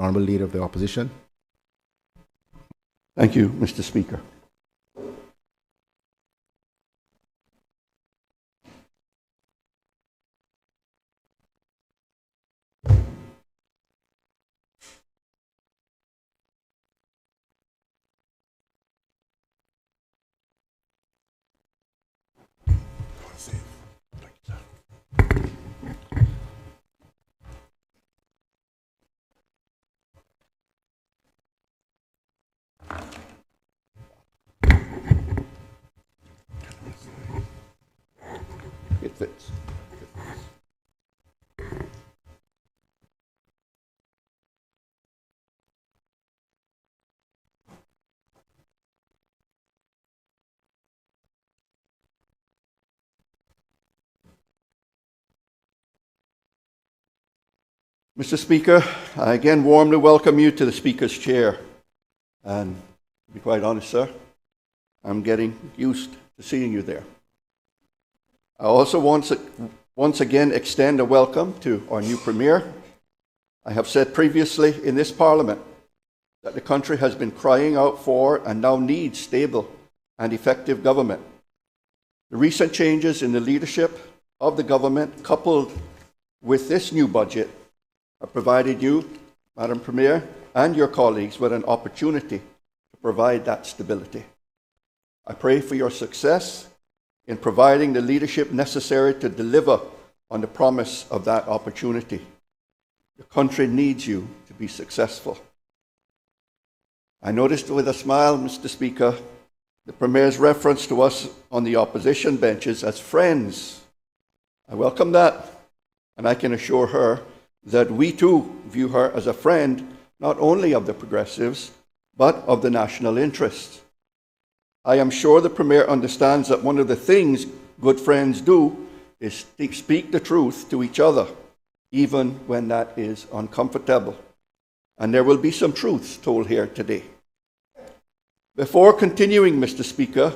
The Honourable Leader of the Opposition. Thank you, Mr. Speaker. It fits. Mr. Speaker, I again warmly welcome you to the Speaker's chair. And to be quite honest, sir, I'm getting used to seeing you there. I also once again extend a welcome to our new Premier. I have said previously in this Parliament that the country has been crying out for and now needs stable and effective government. The recent changes in the leadership of the government, coupled with this new budget, have provided you, Madam Premier, and your colleagues with an opportunity to provide that stability. I pray for your success in providing the leadership necessary to deliver on the promise of that opportunity. The country needs you to be successful. I noticed with a smile, Mr. Speaker, the Premier's reference to us on the opposition benches as friends. I welcome that, and I can assure her that we too view her as a friend not only of the Progressives, but of the national interest. I am sure the Premier understands that one of the things good friends do is speak the truth to each other, even when that is uncomfortable. And there will be some truths told here today. Before continuing, Mr. Speaker,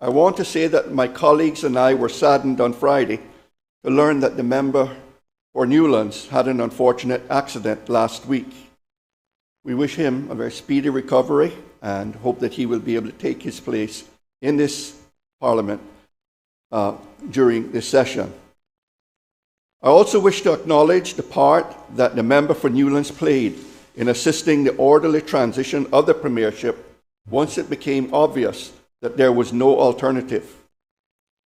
I want to say that my colleagues and I were saddened on Friday to learn that the member for Newlands had an unfortunate accident last week. We wish him a very speedy recovery and hope that he will be able to take his place in this Parliament during this session. I also wish to acknowledge the part that the member for Newlands played in assisting the orderly transition of the Premiership once it became obvious that there was no alternative.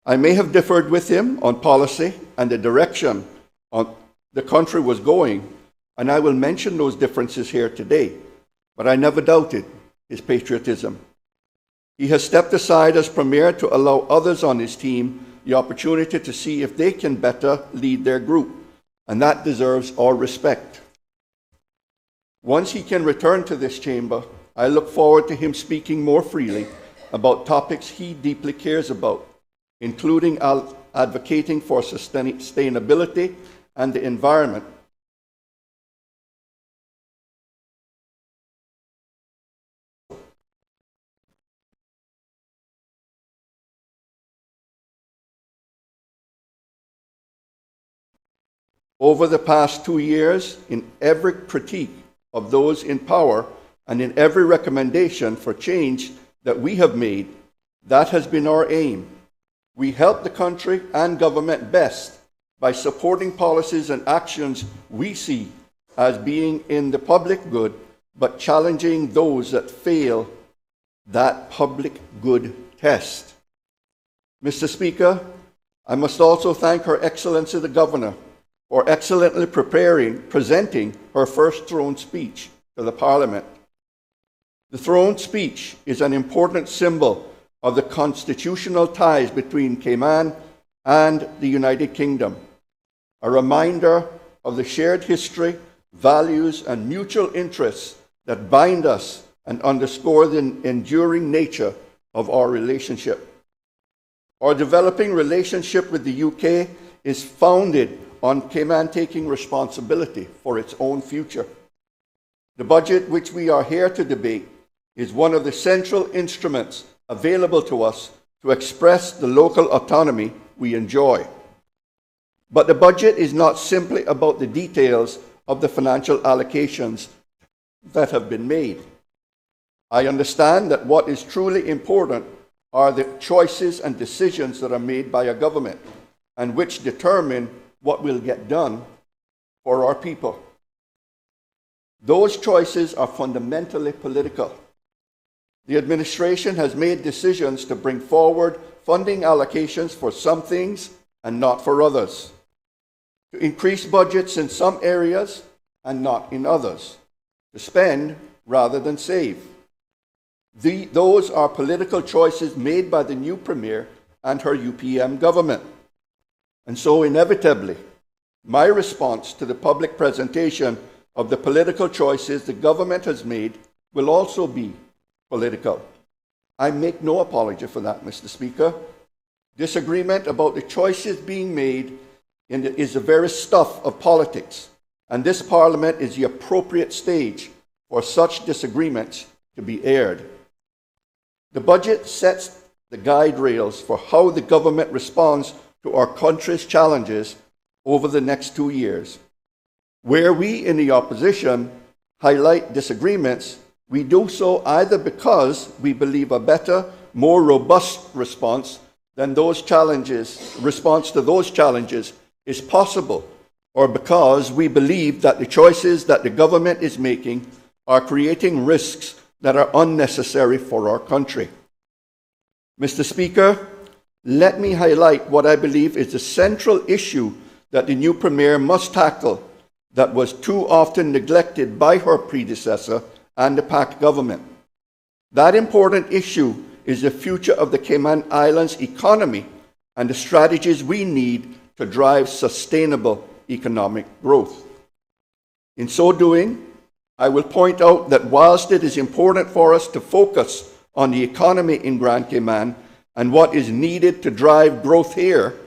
I may have differed with him on policy and the direction the country was going, and I will mention those differences here today, but I never doubted his patriotism. He has stepped aside as Premier to allow others on his team the opportunity to see if they can better lead their group, and that deserves all respect. Once he can return to this chamber, I look forward to him speaking more freely about topics he deeply cares about, including advocating for sustainability and the environment. Over the past 2 years, in every critique of those in power and in every recommendation for change that we have made, that has been our aim. We help the country and government best by supporting policies and actions we see as being in the public good, but challenging those that fail that public good test. Mr. Speaker, I must also thank Her Excellency the Governor for excellently presenting her first throne speech to the Parliament. The throne speech is an important symbol of the constitutional ties between Cayman and the United Kingdom, a reminder of the shared history, values, and mutual interests that bind us and underscore the enduring nature of our relationship. Our developing relationship with the UK is founded on Cayman taking responsibility for its own future. The budget which we are here to debate is one of the central instruments available to us to express the local autonomy we enjoy. But the budget is not simply about the details of the financial allocations to that have been made. I understand that what is truly important are the choices and decisions that are made by a government and which determine what will get done for our people. Those choices are fundamentally political. The administration has made decisions to bring forward funding allocations for some things and not for others, to increase budgets in some areas and not in others, to spend rather than save. Those are political choices made by the new Premier and her UPM government. And so inevitably, my response to the public presentation of the political choices the government has made will also be political. I make no apology for that, Mr. Speaker. Disagreement about the choices being made is the very stuff of politics, and this Parliament is the appropriate stage for such disagreements to be aired. The budget sets the guide rails for how the government responds to our country's challenges over the next 2 years. Where we in the opposition highlight disagreements, we do so either because we believe a better, more robust response to those challenges is possible, or because we believe that the choices that the government is making are creating risks that are unnecessary for our country. Mr. Speaker, let me highlight what I believe is the central issue that the new Premier must tackle that was too often neglected by her predecessor and the PAC government. That important issue is the future of the Cayman Islands economy and the strategies we need to drive sustainable economic growth. In so doing, I will point out that whilst it is important for us to focus on the economy in Grand Cayman and what is needed to drive growth here,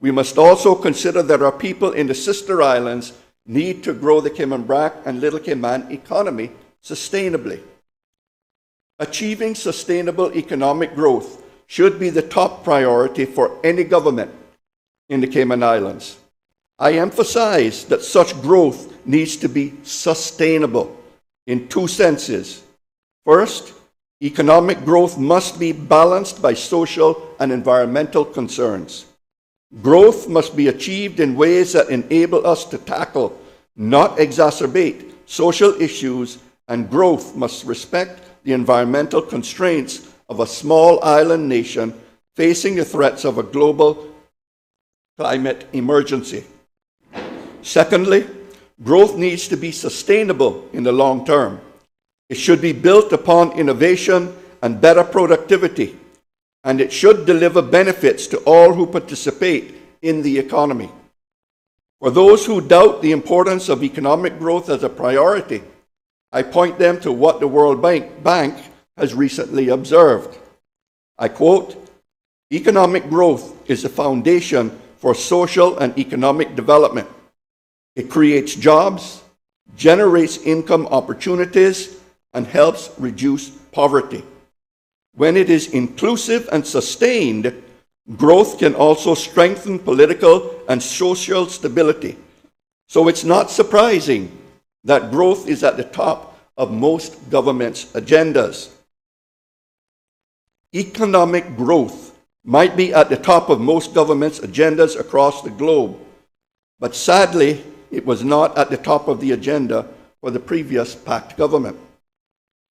we must also consider that our people in the sister islands need to grow the Cayman Brac and Little Cayman economy sustainably. Achieving sustainable economic growth should be the top priority for any government in the Cayman Islands. I emphasize that such growth needs to be sustainable in two senses. First, economic growth must be balanced by social and environmental concerns. Growth must be achieved in ways that enable us to tackle, not exacerbate, social issues, and growth must respect the environmental constraints of a small island nation facing the threats of a global climate emergency. Secondly, growth needs to be sustainable in the long term. It should be built upon innovation and better productivity, and it should deliver benefits to all who participate in the economy. For those who doubt the importance of economic growth as a priority, I point them to what the World Bank has recently observed. I quote, "Economic growth is the foundation for social and economic development. It creates jobs, generates income opportunities, and helps reduce poverty. When it is inclusive and sustained, growth can also strengthen political and social stability. So it's not surprising that growth is at the top of most governments' agendas." Economic growth might be at the top of most governments' agendas across the globe, but sadly, it was not at the top of the agenda for the previous PACT government.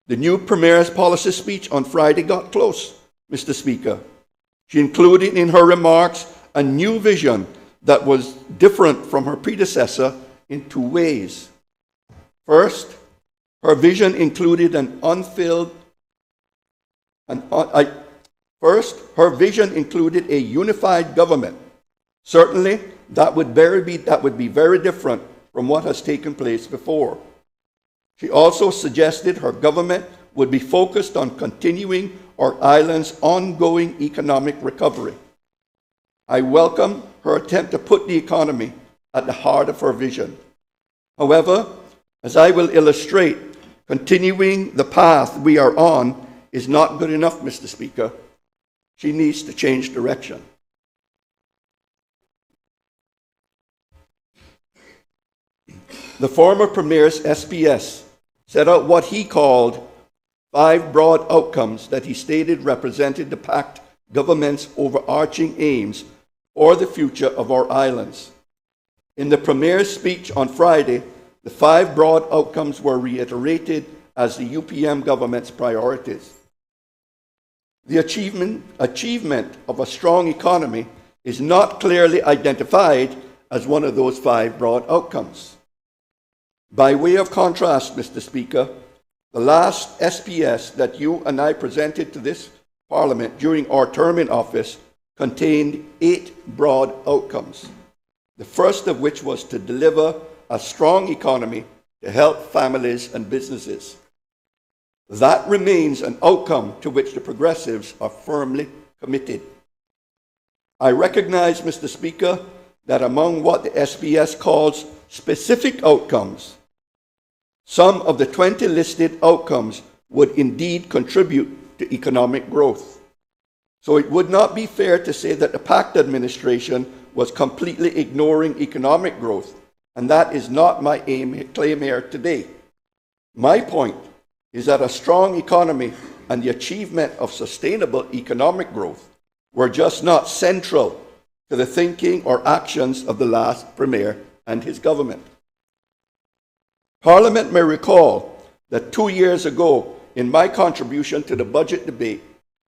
The new Premier's policy speech on Friday got close, Mr. Speaker. She included in her remarks a new vision that was different from her predecessor in two ways. First, her vision included her vision included a unified government. Certainly, that would be very different from what has taken place before. She also suggested her government would be focused on continuing our island's ongoing economic recovery. I welcome her attempt to put the economy at the heart of her vision. However, as I will illustrate, continuing the path we are on is not good enough, Mr. Speaker. She needs to change direction. The former Premier's SPS set out what he called 5 broad outcomes that he stated represented the pact government's overarching aims for the future of our islands. In the Premier's speech on Friday, the 5 broad outcomes were reiterated as the UPM government's priorities. The achievement of a strong economy is not clearly identified as one of those 5 broad outcomes. By way of contrast, Mr. Speaker, the last SPS that you and I presented to this Parliament during our term in office contained 8 broad outcomes, the first of which was to deliver a strong economy to help families and businesses. That remains an outcome to which the Progressives are firmly committed. I recognize, Mr. Speaker, that among what the SPS calls specific outcomes, some of the 20 listed outcomes would indeed contribute to economic growth. So it would not be fair to say that the PACT administration was completely ignoring economic growth, and that is not my claim here today. My point is that a strong economy and the achievement of sustainable economic growth were just not central to the thinking or actions of the last Premier and his government. Parliament may recall that 2 years ago, in my contribution to the budget debate,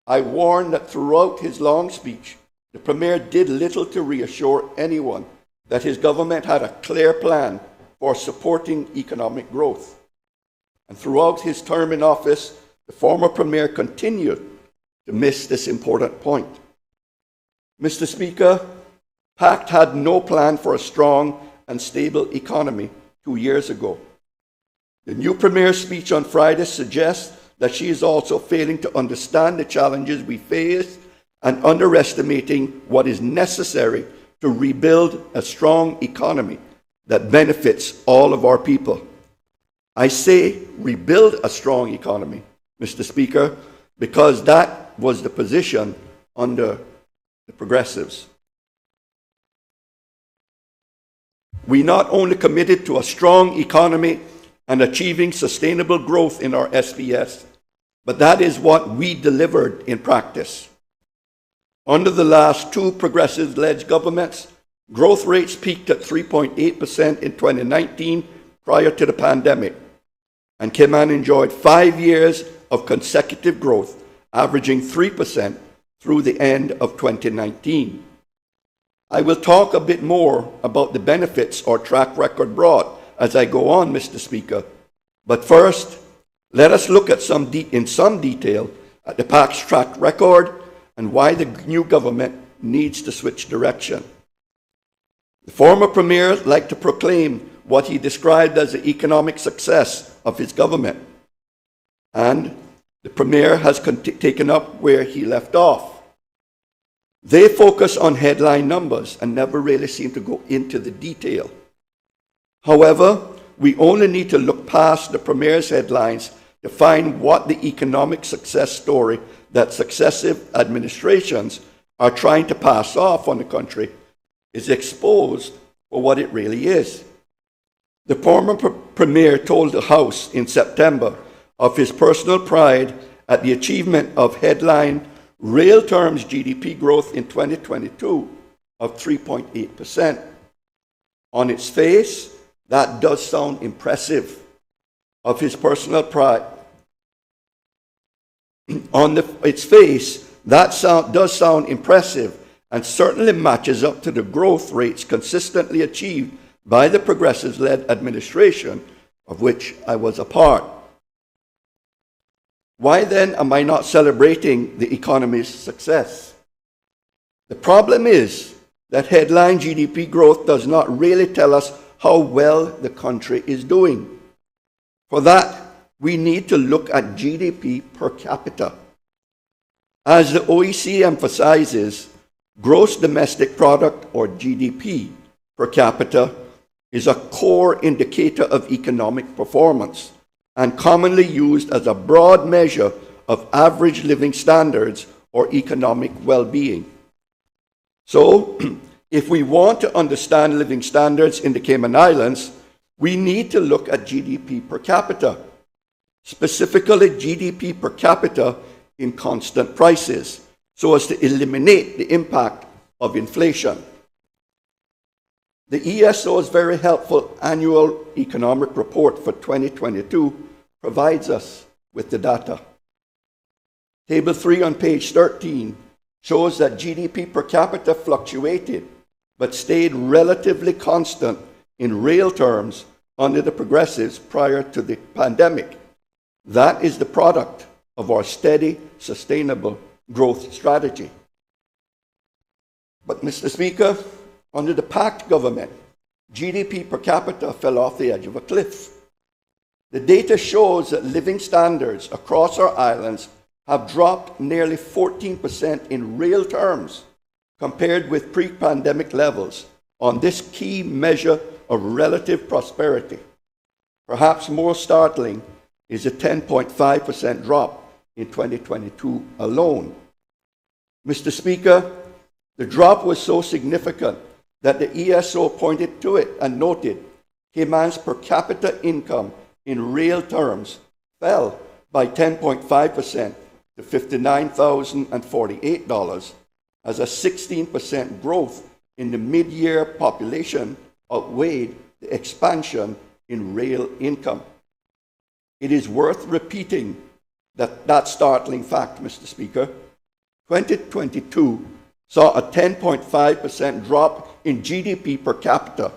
I warned that throughout his long speech, the Premier did little to reassure anyone that his government had a clear plan for supporting economic growth. And throughout his term in office, the former Premier continued to miss this important point. Mr. Speaker, PACT had no plan for a strong and stable economy 2 years ago. The new Premier's speech on Friday suggests that she is also failing to understand the challenges we face and underestimating what is necessary to rebuild a strong economy that benefits all of our people. I say rebuild a strong economy, Mr. Speaker, because that was the position under the Progressives. We not only committed to a strong economy and achieving sustainable growth in our SPS, but that is what we delivered in practice. Under the last 2 Progressive-led governments, growth rates peaked at 3.8% in 2019 prior to the pandemic, and Cayman enjoyed 5 years of consecutive growth, averaging 3% through the end of 2019. I will talk a bit more about the benefits our track record brought as I go on, Mr. Speaker. But first, let us look at in some detail at the PACT's track record and why the new government needs to switch direction. The former Premier liked to proclaim what he described as the economic success of his government, and the Premier has taken up where he left off. They focus on headline numbers and never really seem to go into the detail. However, we only need to look past the Premier's headlines to find what the economic success story that successive administrations are trying to pass off on the country is exposed for what it really is. The former Premier told the House in September of his personal pride at the achievement of headline real terms GDP growth in 2022 of 3.8%. On its face, that does sound impressive. Of his personal pride. On its face, that does sound impressive and certainly matches up to the growth rates consistently achieved by the Progressives-led administration of which I was a part. Why then am I not celebrating the economy's success? The problem is that headline GDP growth does not really tell us how well the country is doing. For that, we need to look at GDP per capita. As the OECD emphasizes, gross domestic product, or GDP, per capita is a core indicator of economic performance and commonly used as a broad measure of average living standards or economic well-being. So, if we want to understand living standards in the Cayman Islands, we need to look at GDP per capita, specifically GDP per capita in constant prices, so as to eliminate the impact of inflation. The ESO's very helpful annual economic report for 2022 provides us with the data. Table 3 on page 13 shows that GDP per capita fluctuated but stayed relatively constant in real terms under the progressives prior to the pandemic. That is the product of our steady, sustainable growth strategy. But, Mr. Speaker, under the PACT government, GDP per capita fell off the edge of a cliff. The data shows that living standards across our islands have dropped nearly 14% in real terms compared with pre-pandemic levels on this key measure of relative prosperity. Perhaps more startling is a 10.5% drop in 2022 alone. Mr. Speaker, the drop was so significant that the ESO pointed to it and noted Cayman's per capita income in real terms fell by 10.5% to $59,048, as a 16% growth in the mid-year population outweighed the expansion in real income. It is worth repeating that startling fact, Mr. Speaker. 2022 saw a 10.5% drop in GDP per capita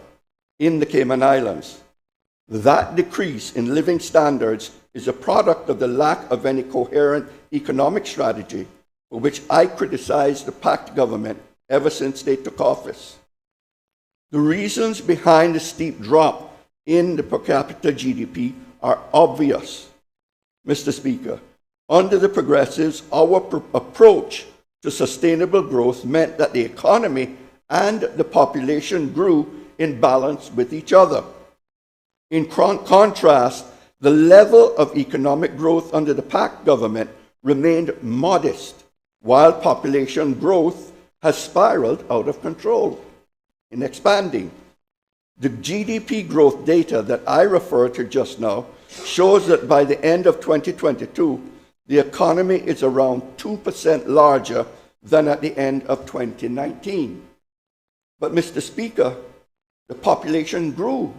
in the Cayman Islands. That decrease in living standards is a product of the lack of any coherent economic strategy, for which I criticized the PACT government ever since they took office. The reasons behind the steep drop in the per capita GDP are obvious. Mr. Speaker, under the progressives, our approach to sustainable growth meant that the economy and the population grew in balance with each other. In contrast, the level of economic growth under the PACT government remained modest, while population growth has spiraled out of control in expanding. The GDP growth data that I referred to just now shows that by the end of 2022, the economy is around 2% larger than at the end of 2019. But, Mr. Speaker, the population grew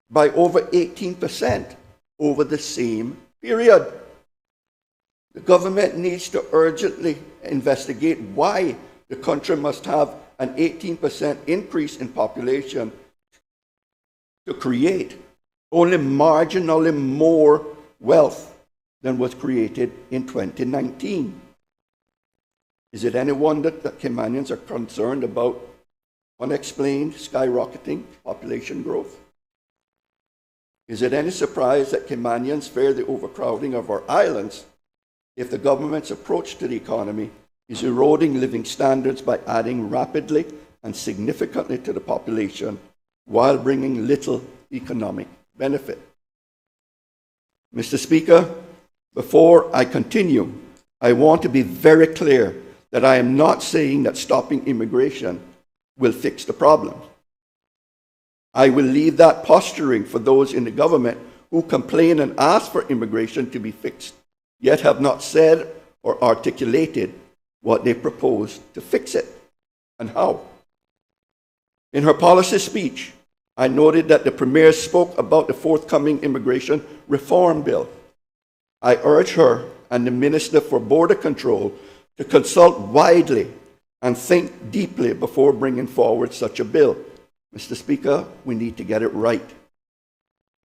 by over 18% over the same period. The government needs to urgently investigate why the country must have an 18% increase in population to create only marginally more wealth than was created in 2019. Is it any wonder that Caymanians are concerned about unexplained skyrocketing population growth? Is it any surprise that Caymanians fear the overcrowding of our islands if the government's approach to the economy is eroding living standards by adding rapidly and significantly to the population while bringing little economic benefit? Mr. Speaker, before I continue, I want to be very clear that I am not saying that stopping immigration will fix the problem. I will leave that posturing for those in the government who complain and ask for immigration to be fixed, yet have not said or articulated what they propose to fix it and how. In her policy speech, I noted that the Premier spoke about the forthcoming immigration reform bill. I urge her and the Minister for Border Control to consult widely and think deeply before bringing forward such a bill. Mr. Speaker, we need to get it right.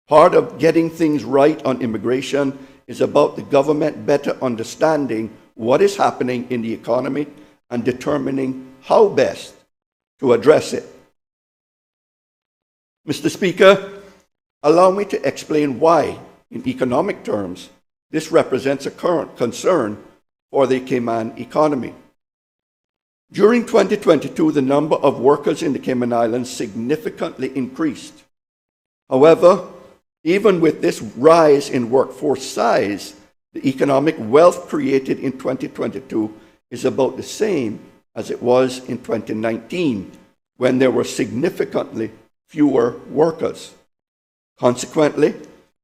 Part of getting things right on immigration is about the government better understanding what is happening in the economy and determining how best to address it. Mr. Speaker, allow me to explain why, in economic terms, this represents a current concern for the Cayman economy. During 2022, the number of workers in the Cayman Islands significantly increased. However, even with this rise in workforce size, the economic wealth created in 2022 is about the same as it was in 2019, when there were significantly fewer workers. Consequently,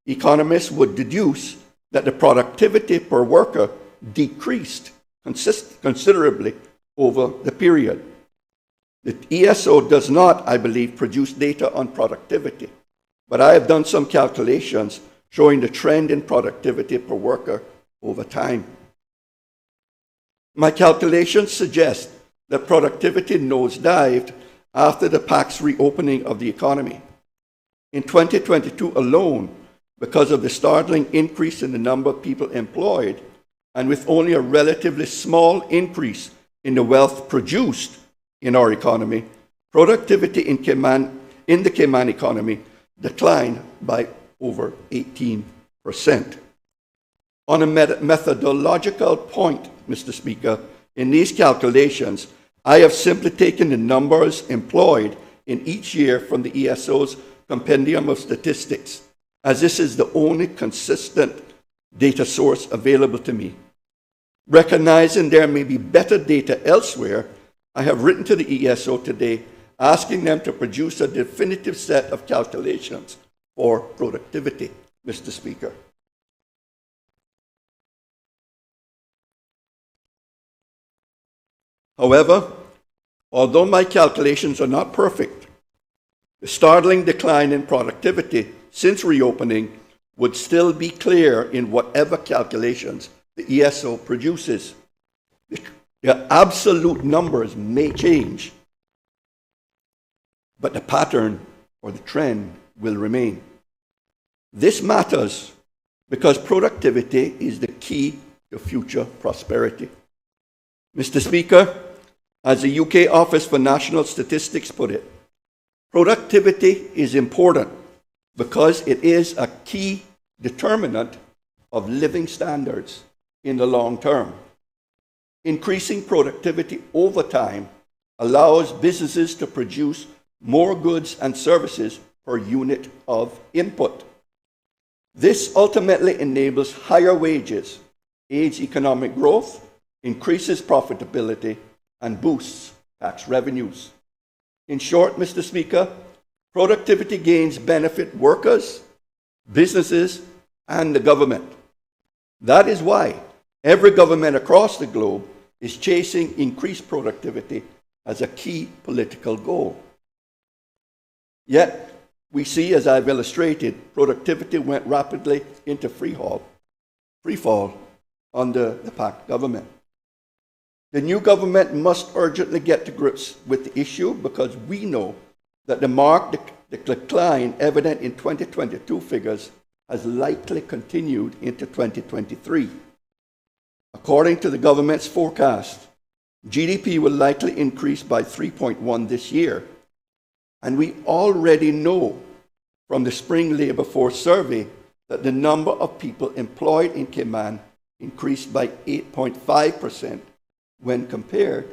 economists would deduce that the productivity per worker decreased considerably over the period. The ESO does not, I believe, produce data on productivity, but I have done some calculations showing the trend in productivity per worker over time. My calculations suggest that productivity nosedived after the PAC's reopening of the economy. In 2022 alone, because of the startling increase in the number of people employed, and with only a relatively small increase in the wealth produced in our economy, productivity in the Cayman economy declined by over 18%. On a methodological point, Mr. Speaker, in these calculations, I have simply taken the numbers employed in each year from the ESO's Compendium of Statistics, as this is the only consistent data source available to me. Recognizing there may be better data elsewhere, I have written to the ESO today asking them to produce a definitive set of calculations for productivity, Mr. Speaker. However, although my calculations are not perfect, the startling decline in productivity since reopening would still be clear in whatever calculations the ESO produces. The absolute numbers may change, but the pattern or the trend will remain. This matters because productivity is the key to future prosperity. Mr. Speaker, as the UK Office for National Statistics put it, productivity is important because it is a key determinant of living standards in the long term. Increasing productivity over time allows businesses to produce more goods and services per unit of input. This ultimately enables higher wages, aids economic growth, increases profitability, and boosts tax revenues. In short, Mr. Speaker, productivity gains benefit workers, businesses, and the government. That is why every government across the globe is chasing increased productivity as a key political goal. Yet, we see, as I've illustrated, productivity went rapidly into free fall under the PAC government. The new government must urgently get to grips with the issue because we know that the marked decline evident in 2022 figures has likely continued into 2023. According to the government's forecast, GDP will likely increase by 3.1% this year. And we already know from the spring labor force survey that the number of people employed in Cayman increased by 8.5% when compared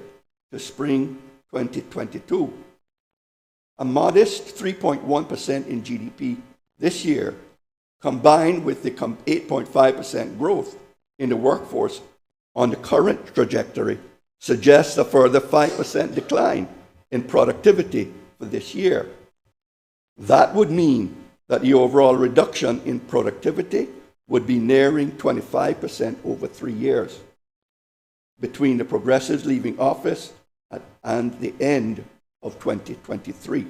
to spring 2022. A modest 3.1% in GDP this year, combined with the 8.5% growth in the workforce on the current trajectory, suggests a further 5% decline in productivity for this year. That would mean that the overall reduction in productivity would be nearing 25% over 3 years, between the progressives leaving office and the end of 2023.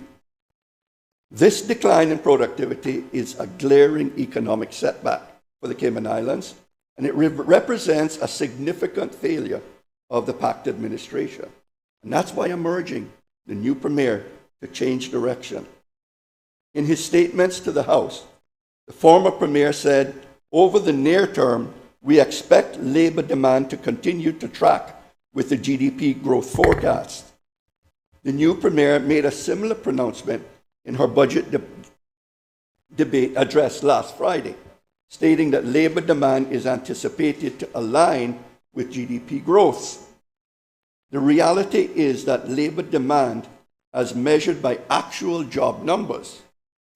This decline in productivity is a glaring economic setback for the Cayman Islands, and it represents a significant failure of the PACT administration. And that's why I'm urging the new Premier to change direction. In his statements to the House, the former Premier said, over the near term, we expect labour demand to continue to track with the GDP growth forecast. The new Premier made a similar pronouncement in her budget debate address last Friday, stating that labour demand is anticipated to align with GDP growth. The reality is that labour demand, as measured by actual job numbers,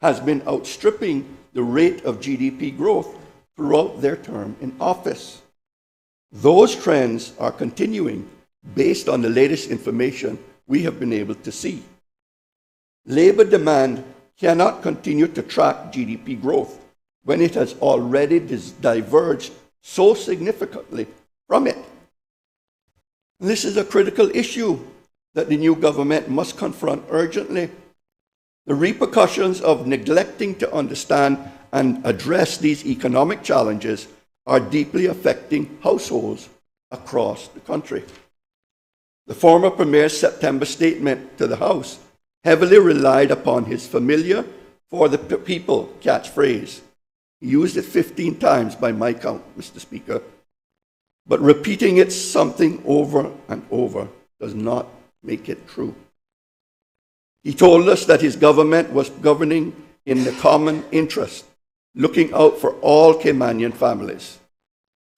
has been outstripping the rate of GDP growth throughout their term in office. Those trends are continuing based on the latest information we have been able to see. Labour demand cannot continue to track GDP growth when it has already diverged so significantly from it. And this is a critical issue that the new government must confront urgently. The repercussions of neglecting to understand and address these economic challenges are deeply affecting households across the country. The former Premier's September statement to the House heavily relied upon his familiar "for the people" catchphrase. He used it 15 times by my count, Mr. Speaker. But repeating it something over and over does not make it true. He told us that his government was governing in the common interest, looking out for all Caymanian families.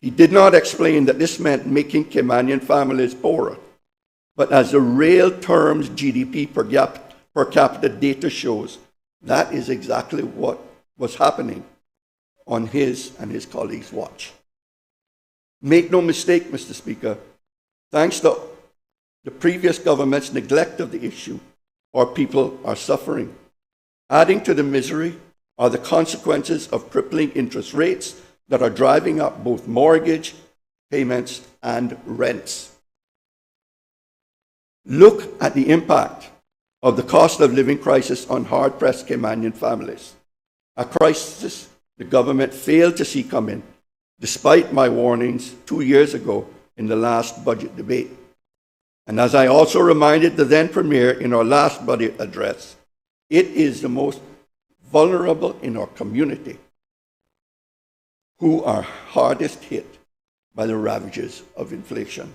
He did not explain that this meant making Caymanian families poorer, but as the real terms GDP per capita data shows, that is exactly what was happening on his and his colleagues' watch. Make no mistake, Mr. Speaker, thanks to the previous government's neglect of the issue, our people are suffering. Adding to the misery are the consequences of crippling interest rates that are driving up both mortgage payments and rents. Look at the impact of the cost of living crisis on hard-pressed Caymanian families, a crisis the government failed to see coming, despite my warnings 2 years ago in the last budget debate. And as I also reminded the then Premier in our last budget address, it is the most vulnerable in our community who are hardest hit by the ravages of inflation.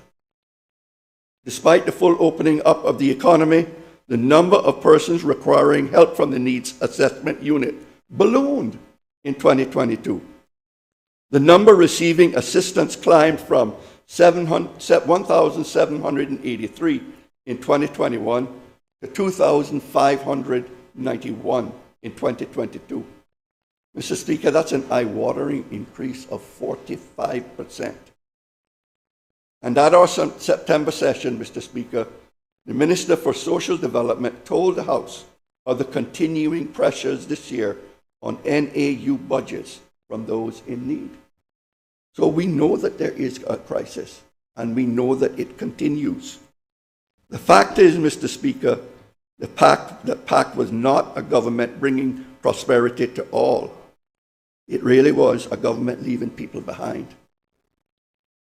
Despite the full opening up of the economy, the number of persons requiring help from the Needs Assessment Unit ballooned in 2022. The number receiving assistance climbed from 1,783 in 2021 to 2,591 in 2022. Mr. Speaker, that's an eye-watering increase of 45%. And at our September session, Mr. Speaker, the Minister for Social Development told the House of the continuing pressures this year on NAU budgets from those in need. So we know that there is a crisis, and we know that it continues. The fact is, Mr. Speaker, the pact was not a government bringing prosperity to all. It really was a government leaving people behind.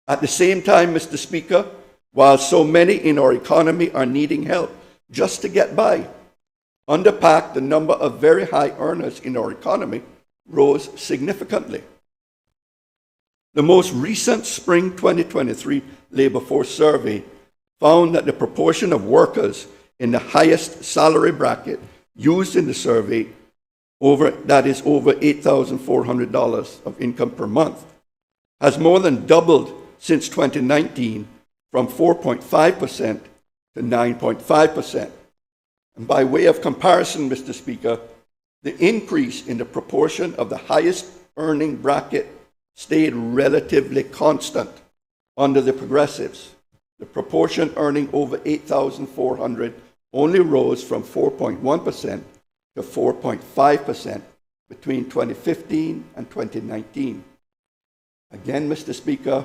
At the same time, Mr. Speaker, while so many in our economy are needing help just to get by, under pact, the number of very high earners in our economy rose significantly. The most recent spring 2023 labor force survey found that the proportion of workers in the highest salary bracket used in the survey, that is over $8,400 of income per month, has more than doubled since 2019 from 4.5% to 9.5%. And by way of comparison, Mr. Speaker, the increase in the proportion of the highest earning bracket stayed relatively constant under the progressives. The proportion earning over $8,400 only rose from 4.1% to 4.5% between 2015 and 2019. Again, Mr. Speaker,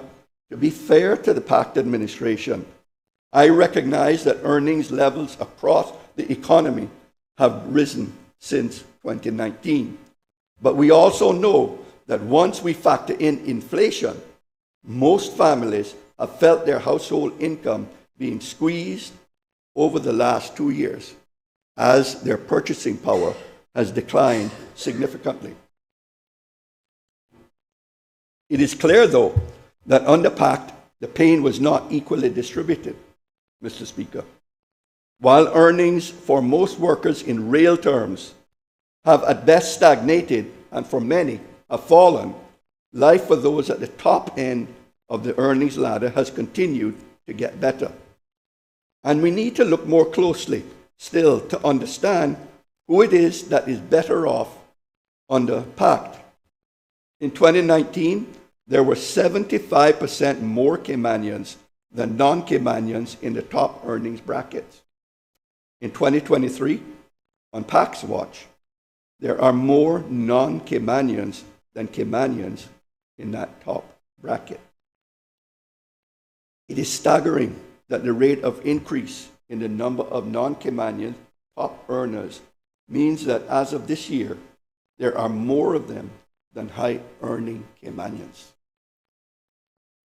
to be fair to the pact administration, I recognize that earnings levels across the economy have risen since 2019. But we also know that once we factor in inflation, most families have felt their household income being squeezed over the last 2 years as their purchasing power has declined significantly. It is clear, though, that under pact, the pain was not equally distributed, Mr. Speaker. While earnings for most workers in real terms have at best stagnated and for many have fallen, life for those at the top end of the earnings ladder has continued to get better. And we need to look more closely still to understand who it is that is better off under pact. In 2019, there were 75% more Caymanians than non-Caymanians in the top earnings brackets. In 2023, on Pact's watch, there are more non-Caymanians than Caymanians in that top bracket. It is staggering that the rate of increase in the number of non-Caymanian top earners means that as of this year, there are more of them than high-earning Caymanians.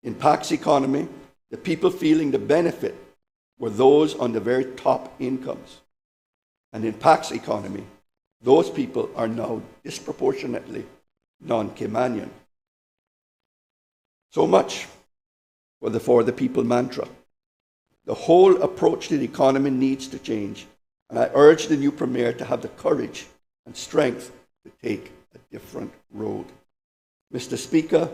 In PAC's economy, the people feeling the benefit were those on the very top incomes. And in PAC's economy, those people are now disproportionately non-Caymanian. So much for the people mantra. The whole approach to the economy needs to change, and I urge the new Premier to have the courage and strength to take a different road. Mr. Speaker,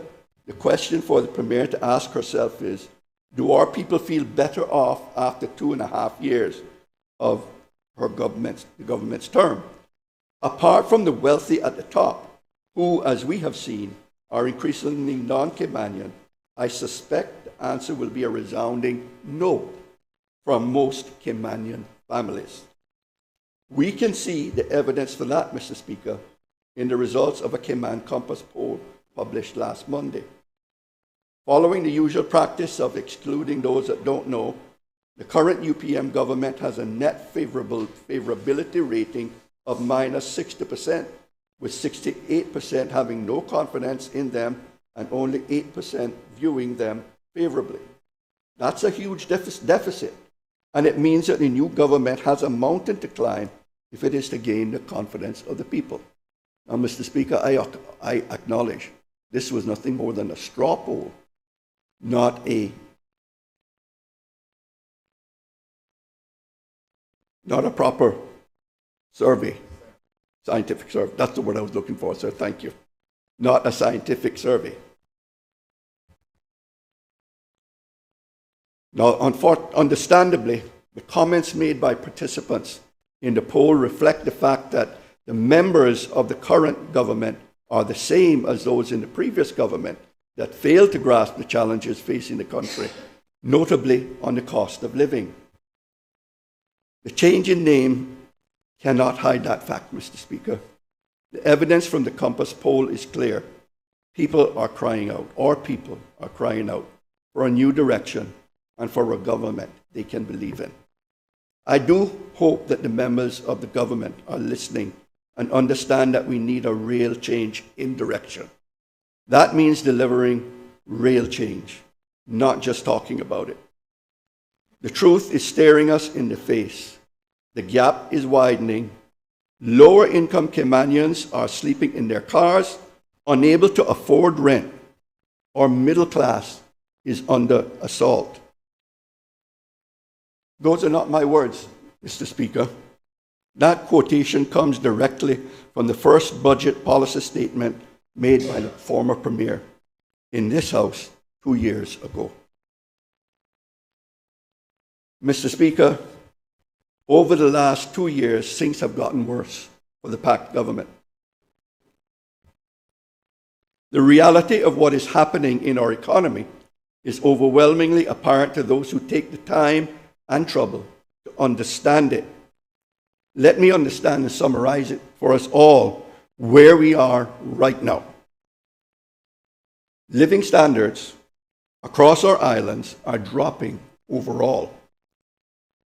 the question for the Premier to ask herself is, do our people feel better off after 2.5 years of the government's term? Apart from the wealthy at the top, who, as we have seen, are increasingly non-Caymanian, I suspect the answer will be a resounding no from most Caymanian families. We can see the evidence for that, Mr. Speaker, in the results of a Cayman Compass poll published last Monday. Following the usual practice of excluding those that don't know, the current UPM government has a net favorability rating of -60%, with 68% having no confidence in them and only 8% viewing them favorably. That's a huge deficit, and it means that the new government has a mountain to climb if it is to gain the confidence of the people. Now, Mr. Speaker, I acknowledge this was nothing more than a straw poll, not a proper survey, scientific survey. That's the word I was looking for, sir. Thank you. Not a scientific survey. Now, understandably, the comments made by participants in the poll reflect the fact that the members of the current government are the same as those in the previous government that failed to grasp the challenges facing the country, notably on the cost of living. The change in name cannot hide that fact, Mr. Speaker. The evidence from the Compass poll is clear. People are crying out, our people are crying out for a new direction and for a government they can believe in. I do hope that the members of the government are listening and understand that we need a real change in direction. That means delivering real change, not just talking about it. The truth is staring us in the face. The gap is widening. Lower income Caymanians are sleeping in their cars, unable to afford rent. Our middle class is under assault. Those are not my words, Mr. Speaker. That quotation comes directly from the first budget policy statement made by the former Premier in this House 2 years ago. Mr. Speaker, over the last 2 years, things have gotten worse for the PAC government. The reality of what is happening in our economy is overwhelmingly apparent to those who take the time and trouble to understand it. Let me understand and summarize it for us all where we are right now. Living standards across our islands are dropping overall.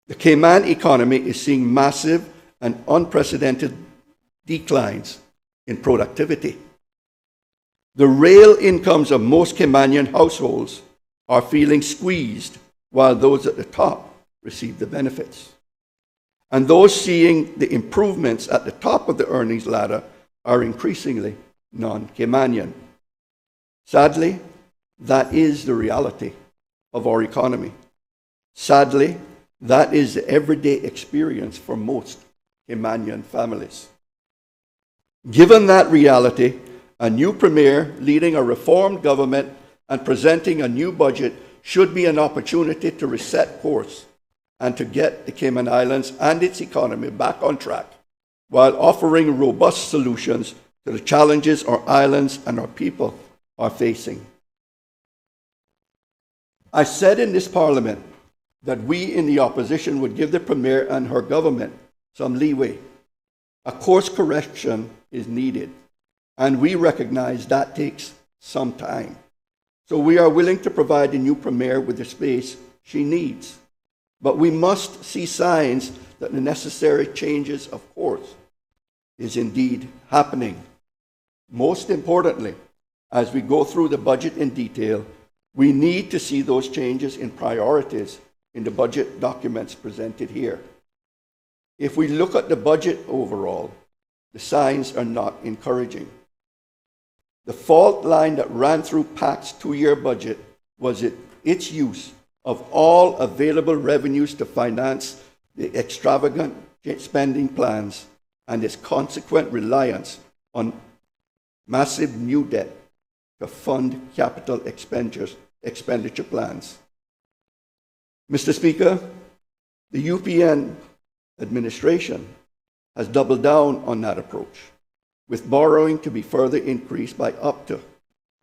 The Cayman economy is seeing massive and unprecedented declines in productivity. The real incomes of most Caymanian households are feeling squeezed, while those at the top receive the benefits. And those seeing the improvements at the top of the earnings ladder are increasingly non-Caymanian. Sadly, that is the reality of our economy. Sadly, that is the everyday experience for most Caymanian families. Given that reality, a new Premier leading a reformed government and presenting a new budget should be an opportunity to reset course and to get the Cayman Islands and its economy back on track, while offering robust solutions to the challenges our islands and our people are facing. I said in this Parliament that we in the opposition would give the Premier and her government some leeway. A course correction is needed, and we recognize that takes some time. So we are willing to provide the new Premier with the space she needs. But we must see signs that the necessary changes, of course, is indeed happening. Most importantly, as we go through the budget in detail, we need to see those changes in priorities in the budget documents presented here. If we look at the budget overall, the signs are not encouraging. The fault line that ran through PAC's two-year budget was its use of all available revenues to finance the extravagant spending plans and its consequent reliance on massive new debt to fund capital expenditure plans. Mr. Speaker, the UPN administration has doubled down on that approach, with borrowing to be further increased by up to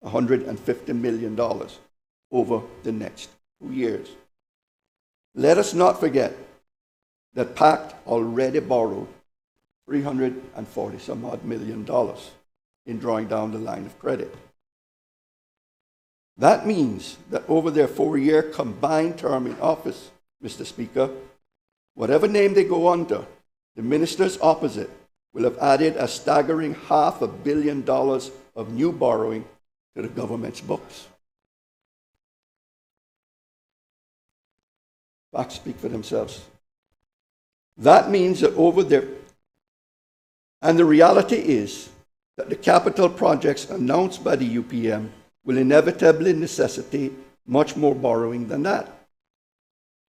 $150 million over the next 2 years. Let us not forget that PAC already borrowed $340-some-odd million in drawing down the line of credit. That means that over their 4-year combined term in office, Mr. Speaker, whatever name they go under, the ministers opposite will have added a staggering $500 million of new borrowing to the government's books. Facts speak for themselves. That means that and the reality is that the capital projects announced by the UPM will inevitably necessitate much more borrowing than that.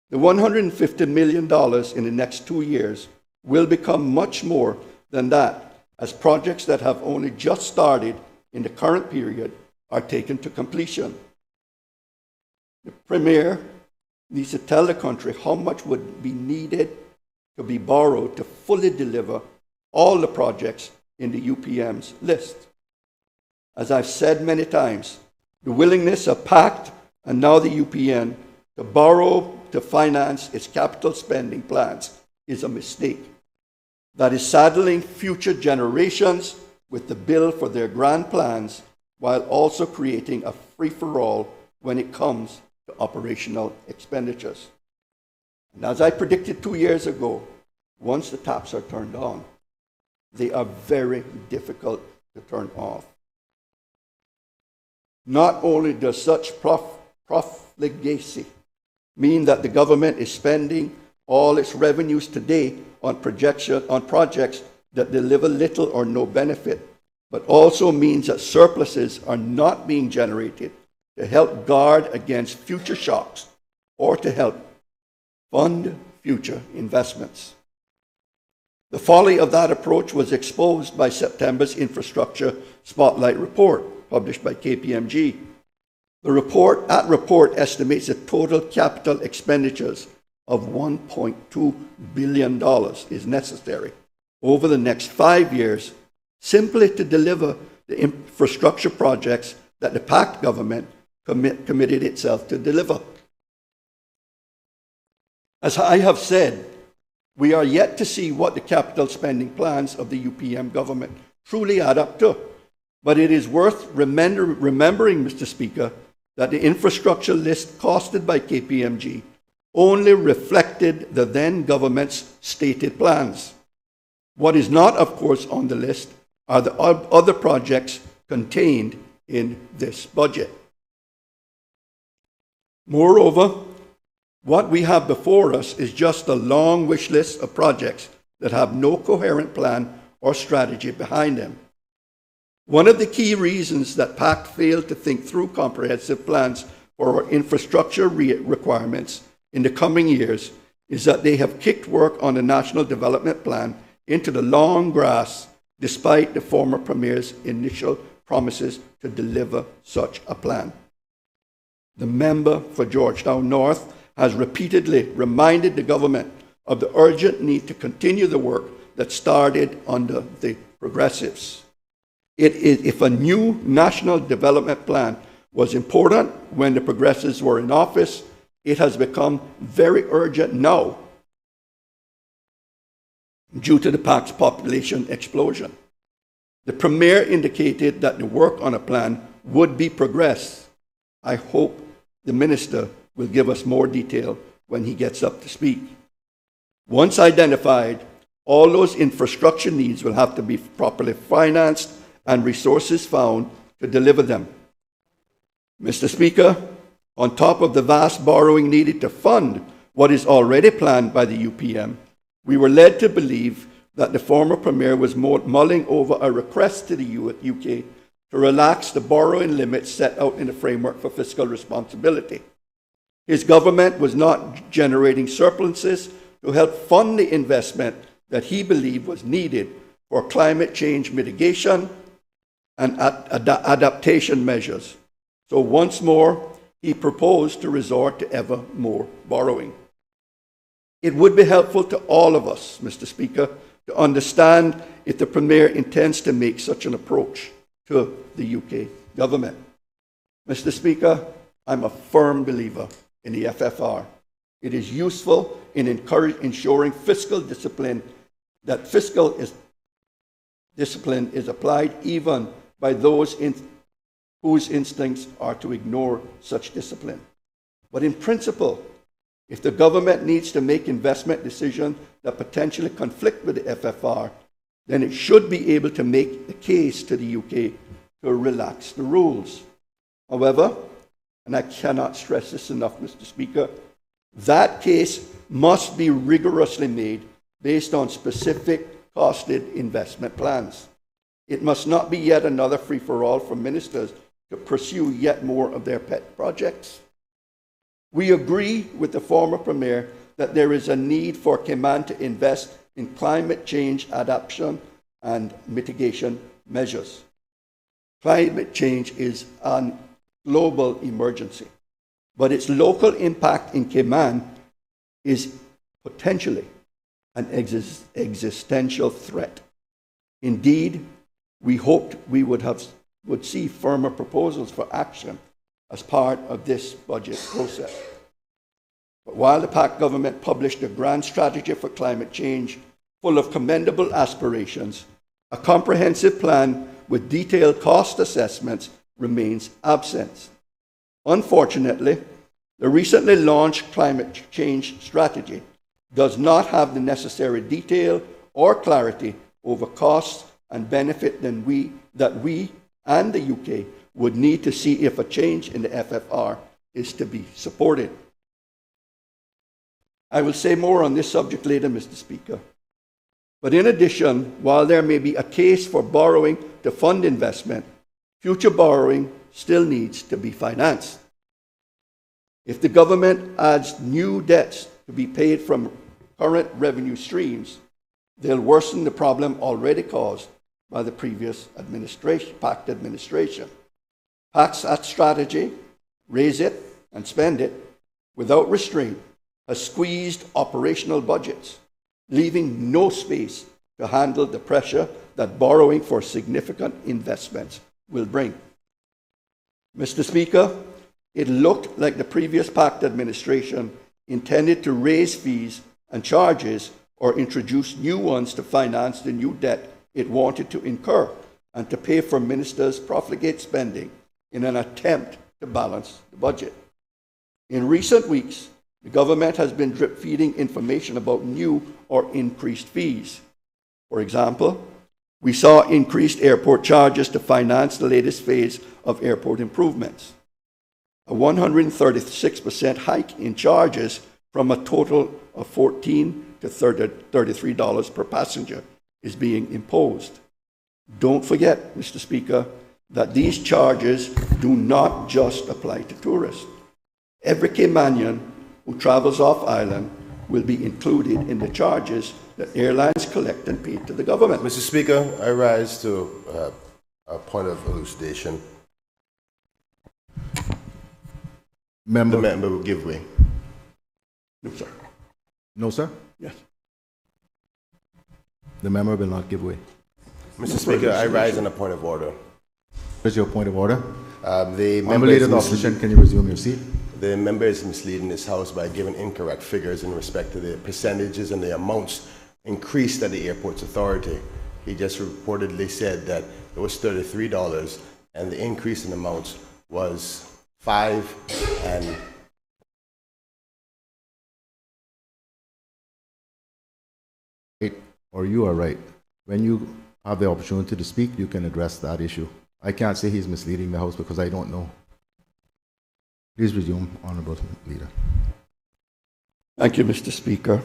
The $150 million in the next 2 years will become much more than that as projects that have only just started in the current period are taken to completion. The Premier needs to tell the country how much would be needed to be borrowed to fully deliver all the projects in the UPM's list. As I've said many times, the willingness of PACT and now the UPN to borrow to finance its capital spending plans is a mistake that is saddling future generations with the bill for their grand plans while also creating a free-for-all when it comes to operational expenditures. And as I predicted 2 years ago, once the taps are turned on, they are very difficult to turn off. Not only does such profligacy mean that the government is spending all its revenues today on projects that deliver little or no benefit, but also means that surpluses are not being generated to help guard against future shocks or to help fund future investments. The folly of that approach was exposed by September's Infrastructure Spotlight report, published by KPMG. That report estimates the total capital expenditures of $1.2 billion is necessary over the next 5 years simply to deliver the infrastructure projects that the PACT government committed itself to deliver. As I have said, we are yet to see what the capital spending plans of the UPM government truly add up to. But it is worth remembering, Mr. Speaker, that the infrastructure list costed by KPMG only reflected the then government's stated plans. What is not, of course, on the list are the other projects contained in this budget. Moreover, what we have before us is just a long wish list of projects that have no coherent plan or strategy behind them. One of the key reasons that PACT failed to think through comprehensive plans for our infrastructure requirements in the coming years is that they have kicked work on the National Development Plan into the long grass despite the former Premier's initial promises to deliver such a plan. The member for Georgetown North has repeatedly reminded the government of the urgent need to continue the work that started under the Progressives. If a new national development plan was important when the Progressives were in office, it has become very urgent now due to the PAC's population explosion. The Premier indicated that the work on a plan would be progressed. I hope the Minister will give us more detail when he gets up to speak. Once identified, all those infrastructure needs will have to be properly financed and resources found to deliver them. Mr. Speaker, on top of the vast borrowing needed to fund what is already planned by the UPM, we were led to believe that the former Premier was mulling over a request to the UK to relax the borrowing limits set out in the framework for fiscal responsibility. His government was not generating surpluses to help fund the investment that he believed was needed for climate change mitigation and adaptation measures. So once more, he proposed to resort to ever more borrowing. It would be helpful to all of us, Mr. Speaker, to understand if the Premier intends to make such an approach to the UK government. Mr. Speaker, I'm a firm believer in the FFR. It is useful in ensuring fiscal discipline, that discipline is applied even by those whose instincts are to ignore such discipline. But in principle, if the government needs to make investment decisions that potentially conflict with the FFR, then it should be able to make the case to the UK to relax the rules. However, and I cannot stress this enough, Mr. Speaker, that case must be rigorously made based on specific costed investment plans. It must not be yet another free-for-all for ministers to pursue yet more of their pet projects. We agree with the former Premier that there is a need for Cayman to invest in climate change adaptation and mitigation measures. Climate change is a global emergency, but its local impact in Cayman is potentially an existential threat. Indeed, we hoped we would see firmer proposals for action as part of this budget process. But while the PAC government published a grand strategy for climate change full of commendable aspirations, a comprehensive plan with detailed cost assessments remains absent. Unfortunately, the recently launched climate change strategy does not have the necessary detail or clarity over costs and benefit that we and the UK would need to see if a change in the FFR is to be supported. I will say more on this subject later, Mr. Speaker. But in addition, while there may be a case for borrowing to fund investment, future borrowing still needs to be financed. If the government adds new debts to be paid from current revenue streams, they'll worsen the problem already caused by the previous PACT administration. PACT's strategy, raise it and spend it, without restraint, has squeezed operational budgets, leaving no space to handle the pressure that borrowing for significant investments will bring. Mr. Speaker, it looked like the previous PACT administration intended to raise fees and charges or introduce new ones to finance the new debt it wanted to incur and to pay for ministers' profligate spending in an attempt to balance the budget. In recent weeks, the government has been drip-feeding information about new or increased fees. For example, we saw increased airport charges to finance the latest phase of airport improvements. A 136% hike in charges from a total of $14 to $33 per passenger is being imposed. Don't forget, Mr. Speaker, that these charges do not just apply to tourists. Every Caymanian who travels off island will be included in the charges that airlines collect and pay to the government. Mr. Speaker, I rise to a point of elucidation. The member will give way. No, sir. No, sir? Yes. The member will not give way. Mr. Speaker, I rise on a point of order. What is your point of order? The Honourable Leader of the Opposition, can you resume your seat? The member is misleading this House by giving incorrect figures in respect to the percentages and the amounts increased at the Airports Authority. He just reportedly said that it was $33, and the increase in amounts was 5 and Right, or you are right. When you have the opportunity to speak, you can address that issue. I can't say he's misleading the House because I don't know. Please resume, Honorable Leader. Thank you, Mr. Speaker.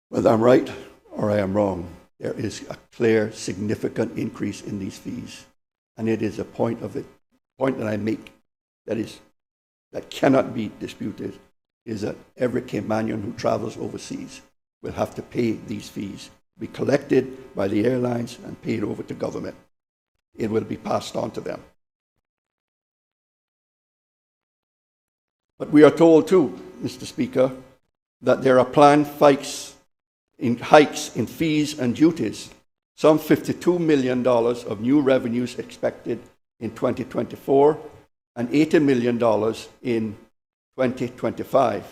Whether I'm right or I am wrong, there is a clear, significant increase in these fees. And it is a point that I make that cannot be disputed, is that every Caymanian who travels overseas will have to pay these fees, be collected by the airlines and paid over to government. It will be passed on to them. But we are told too, Mr. Speaker, that there are planned hikes in fees and duties, some $52 million of new revenues expected in 2024 and $80 million in 2025.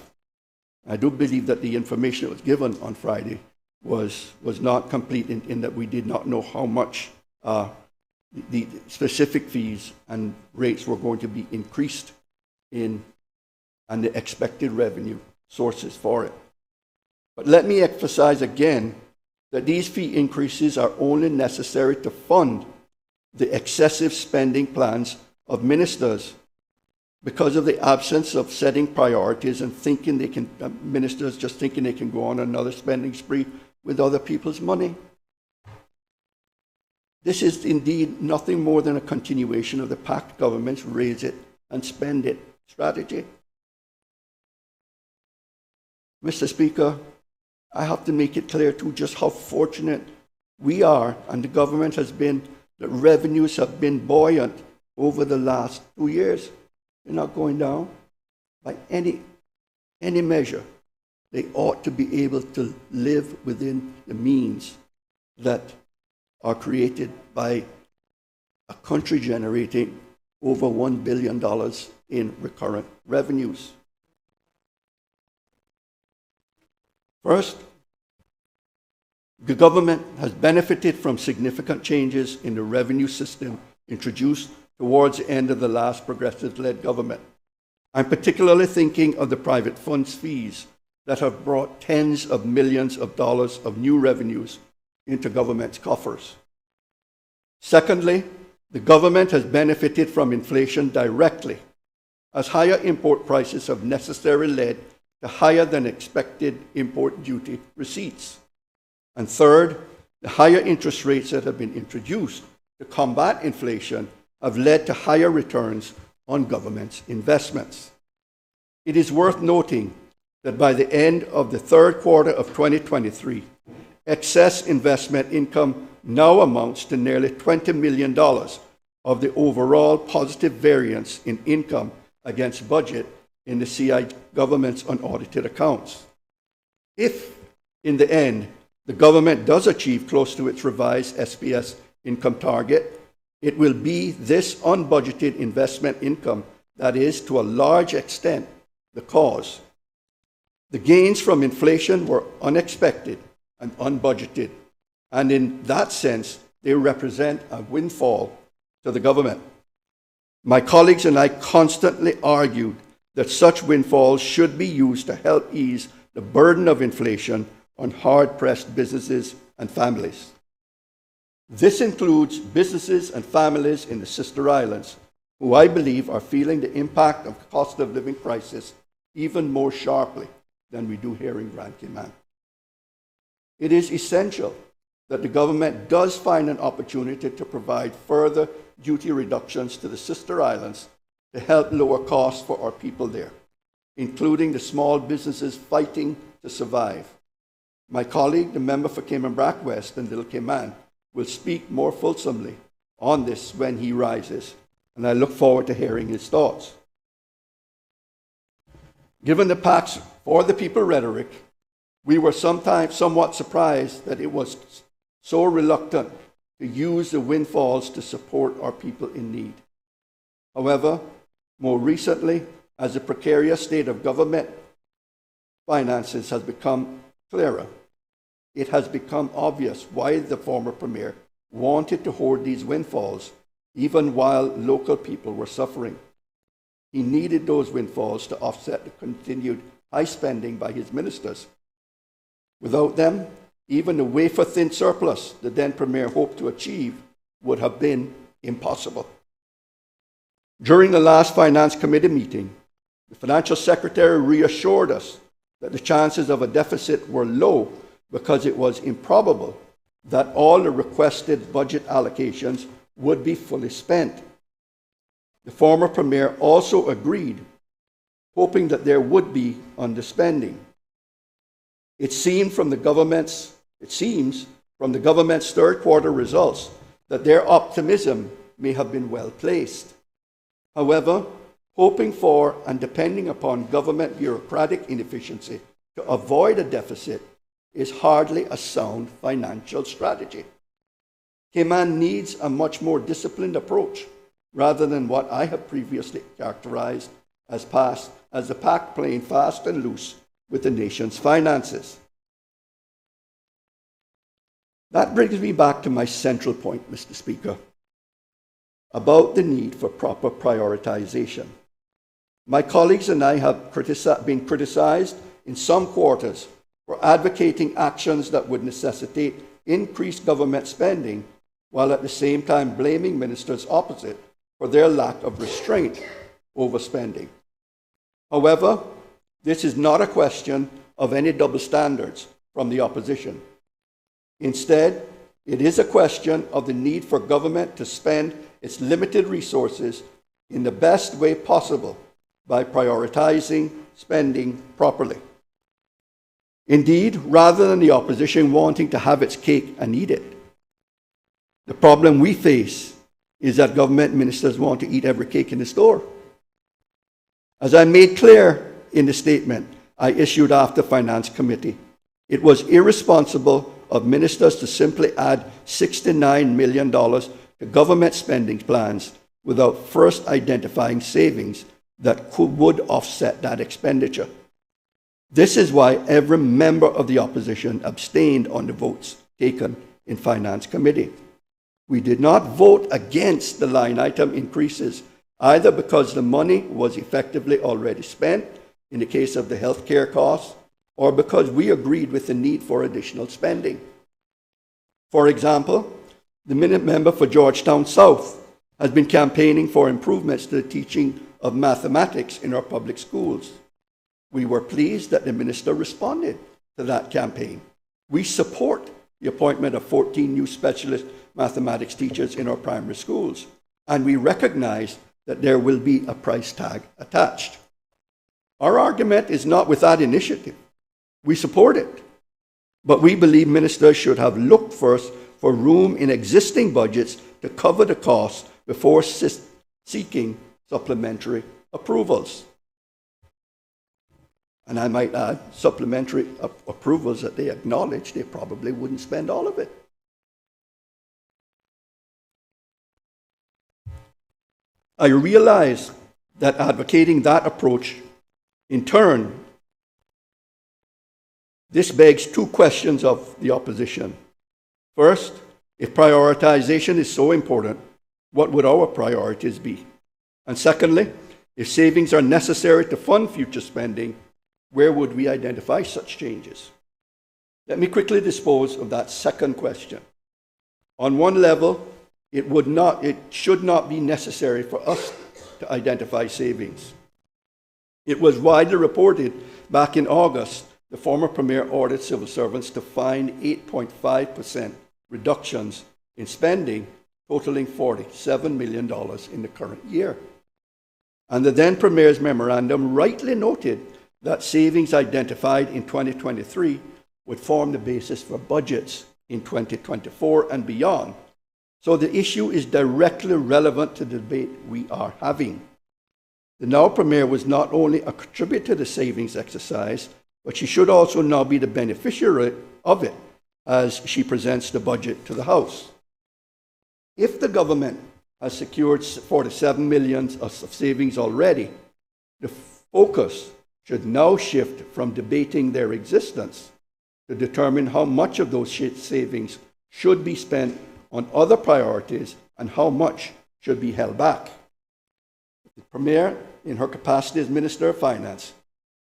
I do believe that the information that was given on Friday was not complete in that we did not know how much the specific fees and rates were going to be increased in and the expected revenue sources for it. But let me emphasize again that these fee increases are only necessary to fund the excessive spending plans of ministers because of the absence of setting priorities and thinking they can, ministers just thinking they can go on another spending spree with other people's money. This is indeed nothing more than a continuation of the PACT government's raise it and spend it strategy. Mr. Speaker, I have to make it clear too just how fortunate we are, and the government has been, that revenues have been buoyant over the last 2 years. They're not going down by any measure. They ought to be able to live within the means that are created by a country generating over $1 billion in recurrent revenues. First, the government has benefited from significant changes in the revenue system introduced towards the end of the last progressive-led government. I'm particularly thinking of the private funds fees that have brought tens of millions of dollars of new revenues into government's coffers. Secondly, the government has benefited from inflation directly, as higher import prices have necessarily led to higher than expected import duty receipts. And third, the higher interest rates that have been introduced to combat inflation have led to higher returns on government's investments. It is worth noting that by the end of the third quarter of 2023, excess investment income now amounts to nearly $20 million of the overall positive variance in income against budget in the CI government's unaudited accounts. If, in the end, the government does achieve close to its revised SPS income target, it will be this unbudgeted investment income that is, to a large extent, the cause. The gains from inflation were unexpected and unbudgeted, and in that sense, they represent a windfall to the government. My colleagues and I constantly argued that such windfalls should be used to help ease the burden of inflation on hard-pressed businesses and families. This includes businesses and families in the sister islands, who I believe are feeling the impact of the cost of living crisis even more sharply than we do here in Grand Cayman. It is essential that the government does find an opportunity to provide further duty reductions to the sister islands to help lower costs for our people there, including the small businesses fighting to survive. My colleague, the member for Cayman-Brac West and Little Cayman, will speak more fulsomely on this when he rises, and I look forward to hearing his thoughts. Given the PAC's For the People rhetoric, we were sometimes somewhat surprised that it was so reluctant to use the windfalls to support our people in need. However, more recently, as the precarious state of government finances has become clearer. It has become obvious why the former Premier wanted to hoard these windfalls, even while local people were suffering. He needed those windfalls to offset the continued high spending by his ministers. Without them, even the wafer-thin surplus the then Premier hoped to achieve would have been impossible. During the last Finance Committee meeting, the Financial Secretary reassured us that the chances of a deficit were low because it was improbable that all the requested budget allocations would be fully spent. The former Premier also agreed, hoping that there would be underspending. It seems from the government's third quarter results that their optimism may have been well placed. However, hoping for and depending upon government bureaucratic inefficiency to avoid a deficit is hardly a sound financial strategy. Cayman needs a much more disciplined approach rather than what I have previously characterized as the pack playing fast and loose with the nation's finances. That brings me back to my central point, Mr. Speaker, about the need for proper prioritization. My colleagues and I have been criticized in some quarters for advocating actions that would necessitate increased government spending, while at the same time blaming ministers opposite for their lack of restraint over spending. However, this is not a question of any double standards from the opposition. Instead, it is a question of the need for government to spend its limited resources in the best way possible by prioritizing spending properly. Indeed, rather than the opposition wanting to have its cake and eat it, the problem we face is that government ministers want to eat every cake in the store. As I made clear in the statement I issued after Finance Committee, it was irresponsible of ministers to simply add $69 million to government spending plans without first identifying savings that would offset that expenditure. This is why every member of the opposition abstained on the votes taken in Finance Committee. We did not vote against the line item increases, either because the money was effectively already spent in the case of the healthcare costs, or because we agreed with the need for additional spending. For example, the Minute Member for Georgetown South has been campaigning for improvements to the teaching of mathematics in our public schools. We were pleased that the minister responded to that campaign. We support the appointment of 14 new specialist mathematics teachers in our primary schools, and we recognize that there will be a price tag attached. Our argument is not without initiative. We support it, but we believe ministers should have looked first for room in existing budgets to cover the costs before seeking supplementary approvals. And I might add, supplementary approvals that they acknowledge they probably wouldn't spend all of it. I realize that advocating that approach, in turn, this begs two questions of the opposition. First, if prioritization is so important, what would our priorities be? And secondly, if savings are necessary to fund future spending, where would we identify such changes? Let me quickly dispose of that second question. On one level, it should not be necessary for us to identify savings. It was widely reported back in August, the former Premier ordered civil servants to find 8.5% reductions in spending, totaling $47 million in the current year. And the then Premier's memorandum rightly noted that savings identified in 2023 would form the basis for budgets in 2024 and beyond. So the issue is directly relevant to the debate we are having. The now Premier was not only a contributor to the savings exercise, but she should also now be the beneficiary of it as she presents the budget to the House. If the government has secured $47 million of savings already, the focus should now shift from debating their existence to determine how much of those savings should be spent on other priorities and how much should be held back. The Premier, in her capacity as Minister of Finance,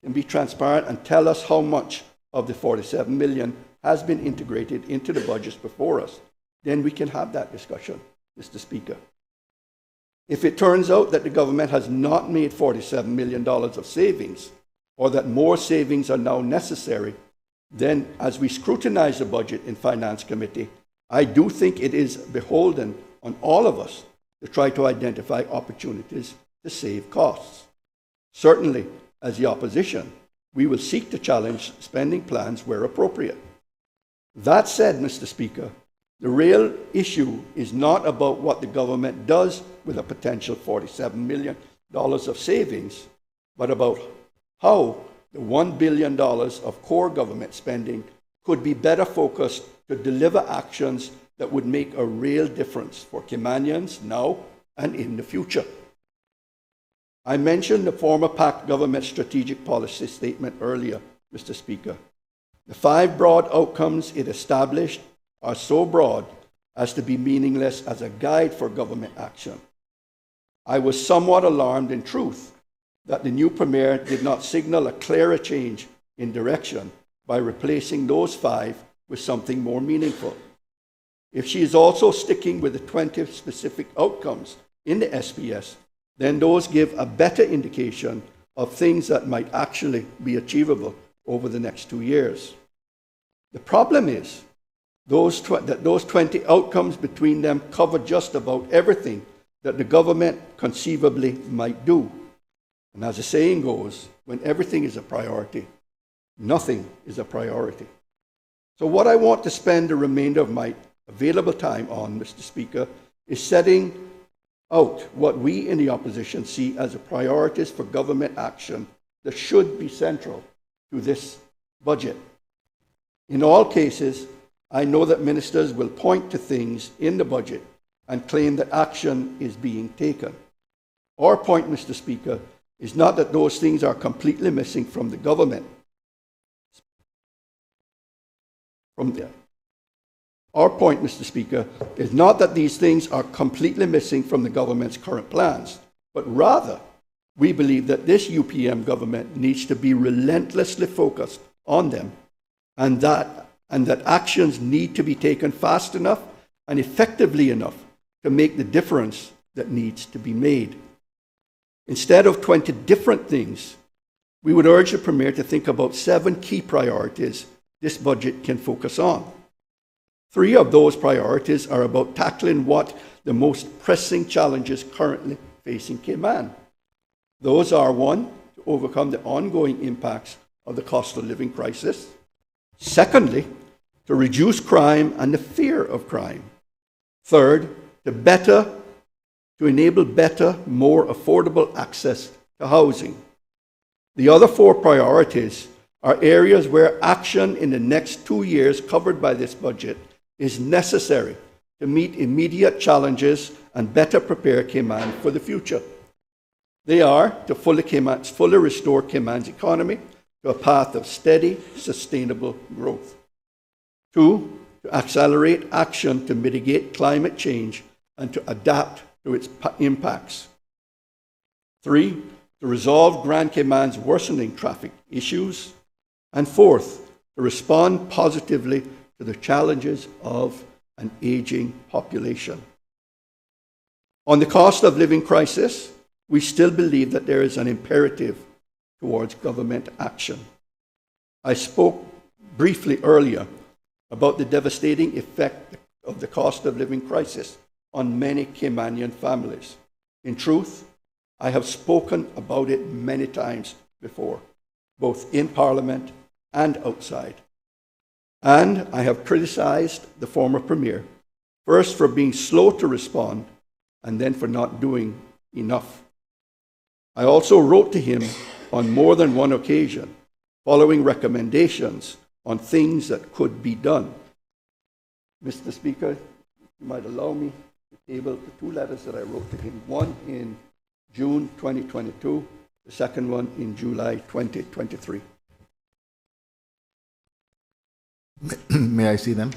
can be transparent and tell us how much of the 47 million has been integrated into the budgets before us. Then we can have that discussion, Mr. Speaker. If it turns out that the government has not made $47 million of savings, or that more savings are now necessary, then as we scrutinize the budget in Finance Committee, I do think it is beholden on all of us to try to identify opportunities to save costs. Certainly, as the opposition, we will seek to challenge spending plans where appropriate. That said, Mr. Speaker, the real issue is not about what the government does with a potential $47 million of savings, but about how the $1 billion of core government spending could be better focused to deliver actions that would make a real difference for Caymanians now and in the future. I mentioned the former PAC government strategic policy statement earlier, Mr. Speaker. The 5 broad outcomes it established are so broad as to be meaningless as a guide for government action. I was somewhat alarmed, in truth, that the new Premier did not signal a clearer change in direction by replacing those 5 with something more meaningful. If she is also sticking with the 20 specific outcomes in the SPS, then those give a better indication of things that might actually be achievable over the next 2 years. The problem is that those 20 outcomes between them cover just about everything that the government conceivably might do. And as the saying goes, when everything is a priority, nothing is a priority. So what I want to spend the remainder of my available time on, Mr. Speaker, is setting out what we in the opposition see as the priorities for government action that should be central to this budget. In all cases, I know that ministers will point to things in the budget and claim that action is being taken. Our point, Mr. Speaker, is not that those things are completely missing from the government. Our point, Mr. Speaker, is not that these things are completely missing from the government's current plans, but rather we believe that this UPM government needs to be relentlessly focused on them, and that actions need to be taken fast enough and effectively enough to make the difference that needs to be made. Instead of 20 different things, we would urge the Premier to think about 7 key priorities this budget can focus on. 3 of those priorities are about tackling what the most pressing challenges currently facing Cayman. Those are: 1, to overcome the ongoing impacts of the cost of living crisis; secondly, to reduce crime and the fear of crime; third, to enable better, more affordable access to housing. The other 4 priorities are areas where action in the next 2 years covered by this budget is necessary to meet immediate challenges and better prepare Cayman for the future. They are to fully restore Cayman's economy to a path of steady, sustainable growth. 2, to accelerate action to mitigate climate change and to adapt to its impacts. 3, to resolve Grand Cayman's worsening traffic issues. And 4th, to respond positively to the challenges of an aging population. On the cost of living crisis, we still believe that there is an imperative towards government action. I spoke briefly earlier about the devastating effect of the cost of living crisis on many Caymanian families. In truth, I have spoken about it many times before, both in Parliament and outside. And I have criticized the former Premier, first for being slow to respond, and then for not doing enough. I also wrote to him on more than one occasion, following recommendations on things that could be done. Mr. Speaker, you might allow me to table the 2 letters that I wrote to him, one in June 2022 the second one in July 2023. May I see them?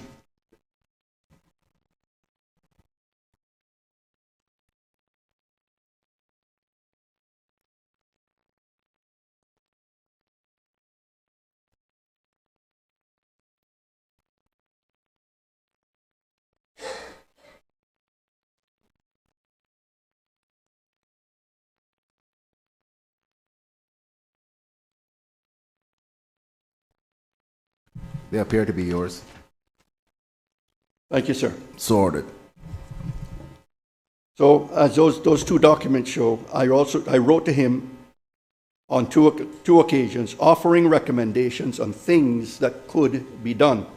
They appear to be yours. Thank you, sir. Sorted. So as those two documents show, I wrote to him on two occasions offering recommendations on things that could be done.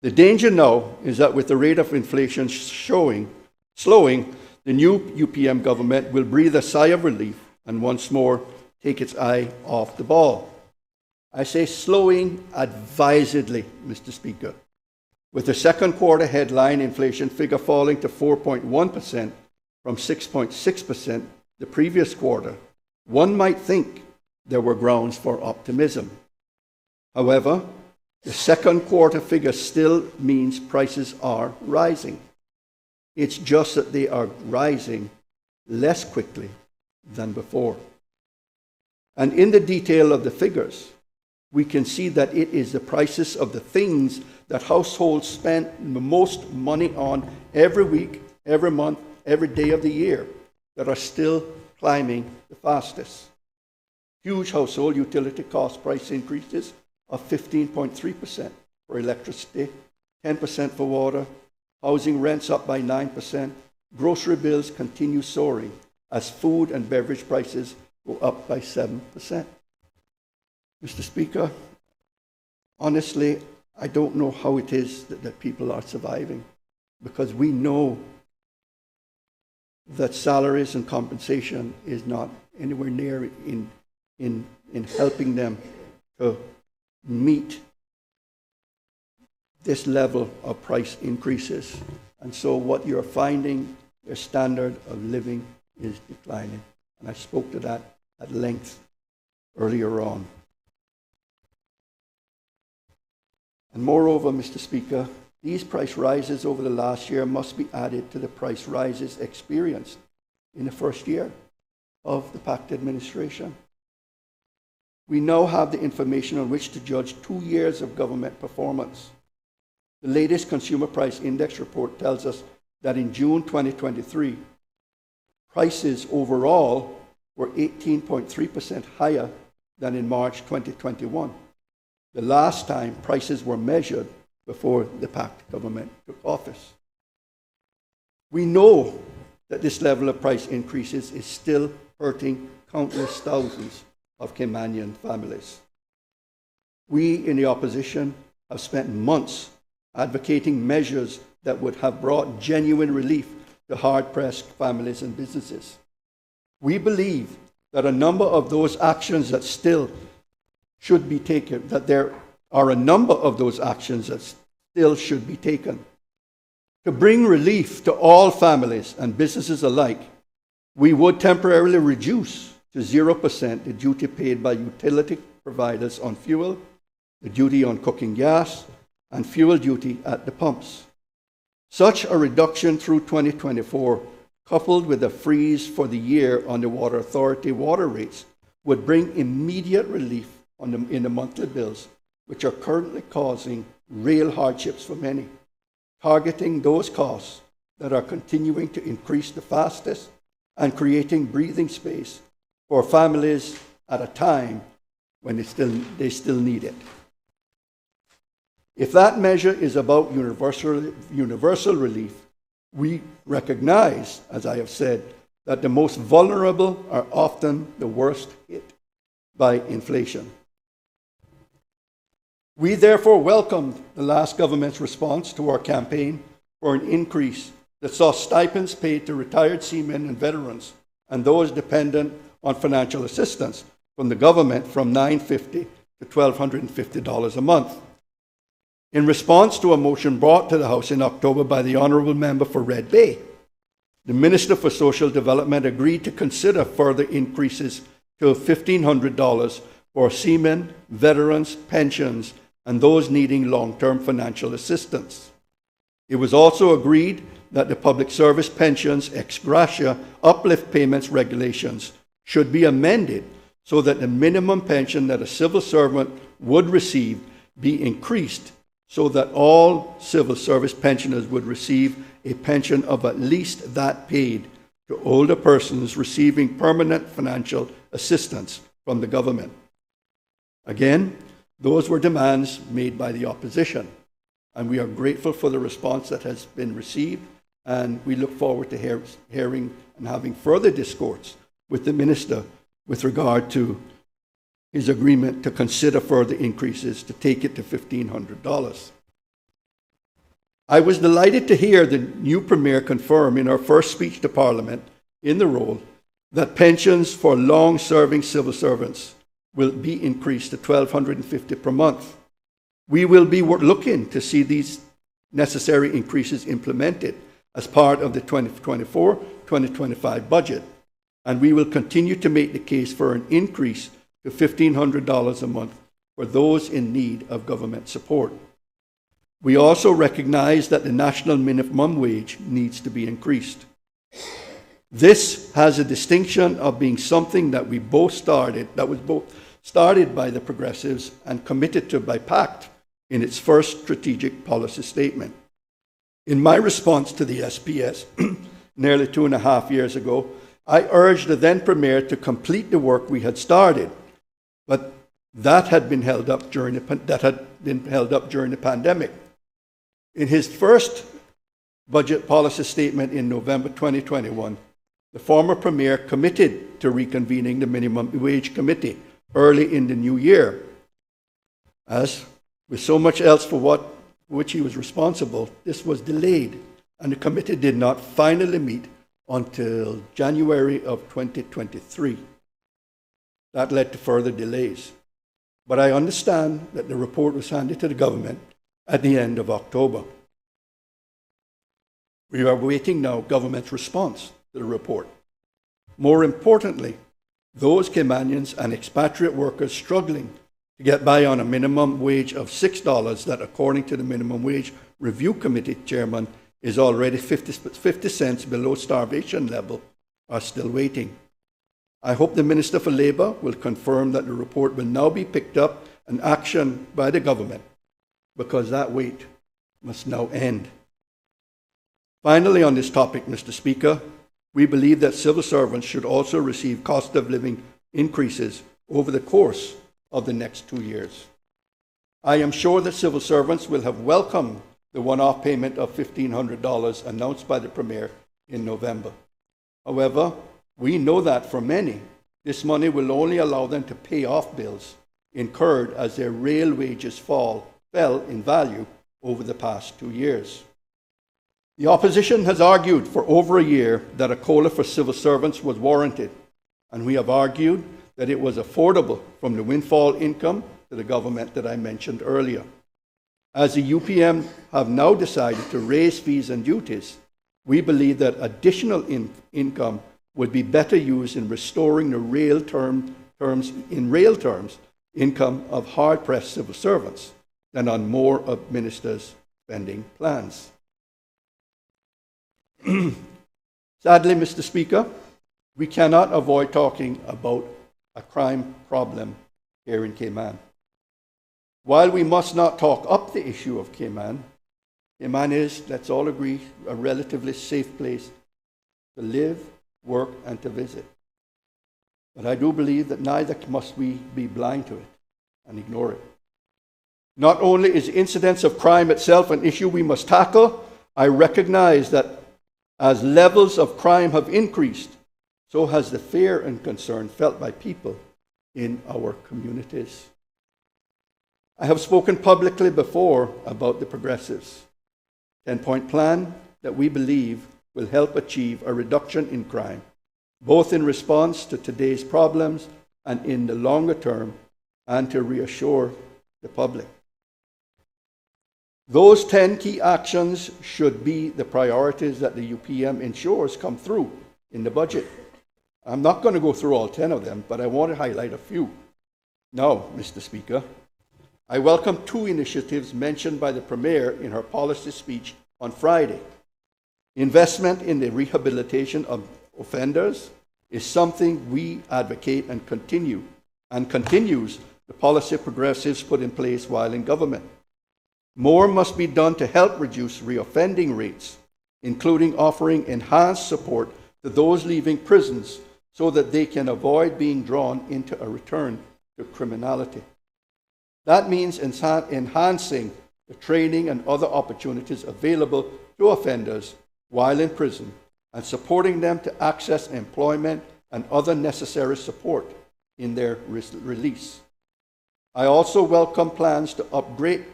The danger now is that with the rate of inflation slowing, the new UPM government will breathe a sigh of relief and once more take its eye off the ball. I say slowing advisedly, Mr. Speaker. With the second quarter headline inflation figure falling to 4.1% from 6.6% the previous quarter, one might think there were grounds for optimism. However, the second quarter figure still means prices are rising. It's just that they are rising less quickly than before. And in the detail of the figures, we can see that it is the prices of the things that households spend the most money on every week, every month, every day of the year that are still climbing the fastest. Huge household utility cost price increases of 15.3% for electricity, 10% for water, housing rents up by 9%, grocery bills continue soaring as food and beverage prices go up by 7%. Mr. Speaker, honestly, I don't know how it is that people are surviving, because we know that salaries and compensation is not anywhere near in helping them to meet this level of price increases. And so what you're finding, their standard of living is declining. And I spoke to that at length earlier on. And moreover, Mr. Speaker, these price rises over the last year must be added to the price rises experienced in the first year of the PACT administration. We now have the information on which to judge 2 years of government performance. The latest Consumer Price Index report tells us that in June 2023, prices overall were 18.3% higher than in March 2021, the last time prices were measured before the PACT government took office. We know that this level of price increases is still hurting countless thousands of Caymanian families. We in the opposition have spent months advocating measures that would have brought genuine relief to hard-pressed families and businesses. We believe that a number of those actions that still should be taken, that there are a number of those actions that still should be taken. To bring relief to all families and businesses alike, we would temporarily reduce to 0% the duty paid by utility providers on fuel, the duty on cooking gas, and fuel duty at the pumps. Such a reduction through 2024, coupled with a freeze for the year on the Water Authority water rates, would bring immediate relief in the monthly bills, which are currently causing real hardships for many, targeting those costs that are continuing to increase the fastest and creating breathing space for families at a time when they still need it. If that measure is about universal relief, we recognize, as I have said, that the most vulnerable are often the worst hit by inflation. We therefore welcomed the last government's response to our campaign for an increase that saw stipends paid to retired seamen and veterans and those dependent on financial assistance from the government from $950 to $1,250 a month. In response to a motion brought to the House in October by the Honourable Member for Red Bay, the Minister for Social Development agreed to consider further increases to $1,500 for seamen, veterans, pensions, and those needing long-term financial assistance. It was also agreed that the public service pensions ex gratia uplift payments regulations should be amended so that the minimum pension that a civil servant would receive be increased so that all civil service pensioners would receive a pension of at least that paid to older persons receiving permanent financial assistance from the government. Again, those were demands made by the opposition, and we are grateful for the response that has been received, and we look forward to hearing and having further discourse with the Minister with regard to his agreement to consider further increases to take it to $1,500. I was delighted to hear the new Premier confirm in her first speech to Parliament in the role that pensions for long-serving civil servants will be increased to $1,250 per month. We will be looking to see these necessary increases implemented as part of the 2024-2025 budget, and we will continue to make the case for an increase to $1,500 a month for those in need of government support. We also recognize that the national minimum wage needs to be increased. This has a distinction of being something that was both started by the Progressives and committed to by PACT in its first strategic policy statement. In my response to the SPS nearly 2.5 years ago, I urged the then Premier to complete the work we had started, but that had been held up during the pandemic. In his first budget policy statement in November 2021, the former Premier committed to reconvening the Minimum Wage Committee early in the new year. As with so much else for which he was responsible, this was delayed, and the committee did not finally meet until January of 2023. That led to further delays. But I understand that the report was handed to the government at the end of October. We are awaiting now government's response to the report. More importantly, those Caymanians and expatriate workers struggling to get by on a minimum wage of $6 that, according to the Minimum Wage Review Committee chairman, is already 50 cents below starvation level, are still waiting. I hope the Minister for Labour will confirm that the report will now be picked up and action by the government, because that wait must now end. Finally, on this topic, Mr. Speaker, we believe that civil servants should also receive cost of living increases over the course of the next 2 years. I am sure that civil servants will have welcomed the one-off payment of $1,500 announced by the Premier in November. However, we know that for many, this money will only allow them to pay off bills incurred as their real wages fell in value over the past 2 years. The opposition has argued for over a year that a COLA for civil servants was warranted, and we have argued that it was affordable from the windfall income to the government that I mentioned earlier. As the UPM have now decided to raise fees and duties, we believe that additional income would be better used in restoring the real terms income of hard-pressed civil servants than on more of ministers' spending plans. Sadly, Mr. Speaker, we cannot avoid talking about a crime problem here in Cayman. While we must not talk up the issue of Cayman, Cayman is, let's all agree, a relatively safe place to live, work, and to visit. But I do believe that neither must we be blind to it and ignore it. Not only is the incidence of crime itself an issue we must tackle, I recognize that as levels of crime have increased, so has the fear and concern felt by people in our communities. I have spoken publicly before about the Progressives' 10-point plan that we believe will help achieve a reduction in crime, both in response to today's problems and in the longer term, and to reassure the public. Those 10 key actions should be the priorities that the UPM ensures come through in the budget. I'm not going to go through all 10 of them, but I want to highlight a few. Now, Mr. Speaker, I welcome two initiatives mentioned by the Premier in her policy speech on Friday. Investment in the rehabilitation of offenders is something we advocate and continues the policy progressives put in place while in government. More must be done to help reduce reoffending rates, including offering enhanced support to those leaving prisons so that they can avoid being drawn into a return to criminality. That means enhancing the training and other opportunities available to offenders while in prison and supporting them to access employment and other necessary support in their release. I also welcome plans to upgrade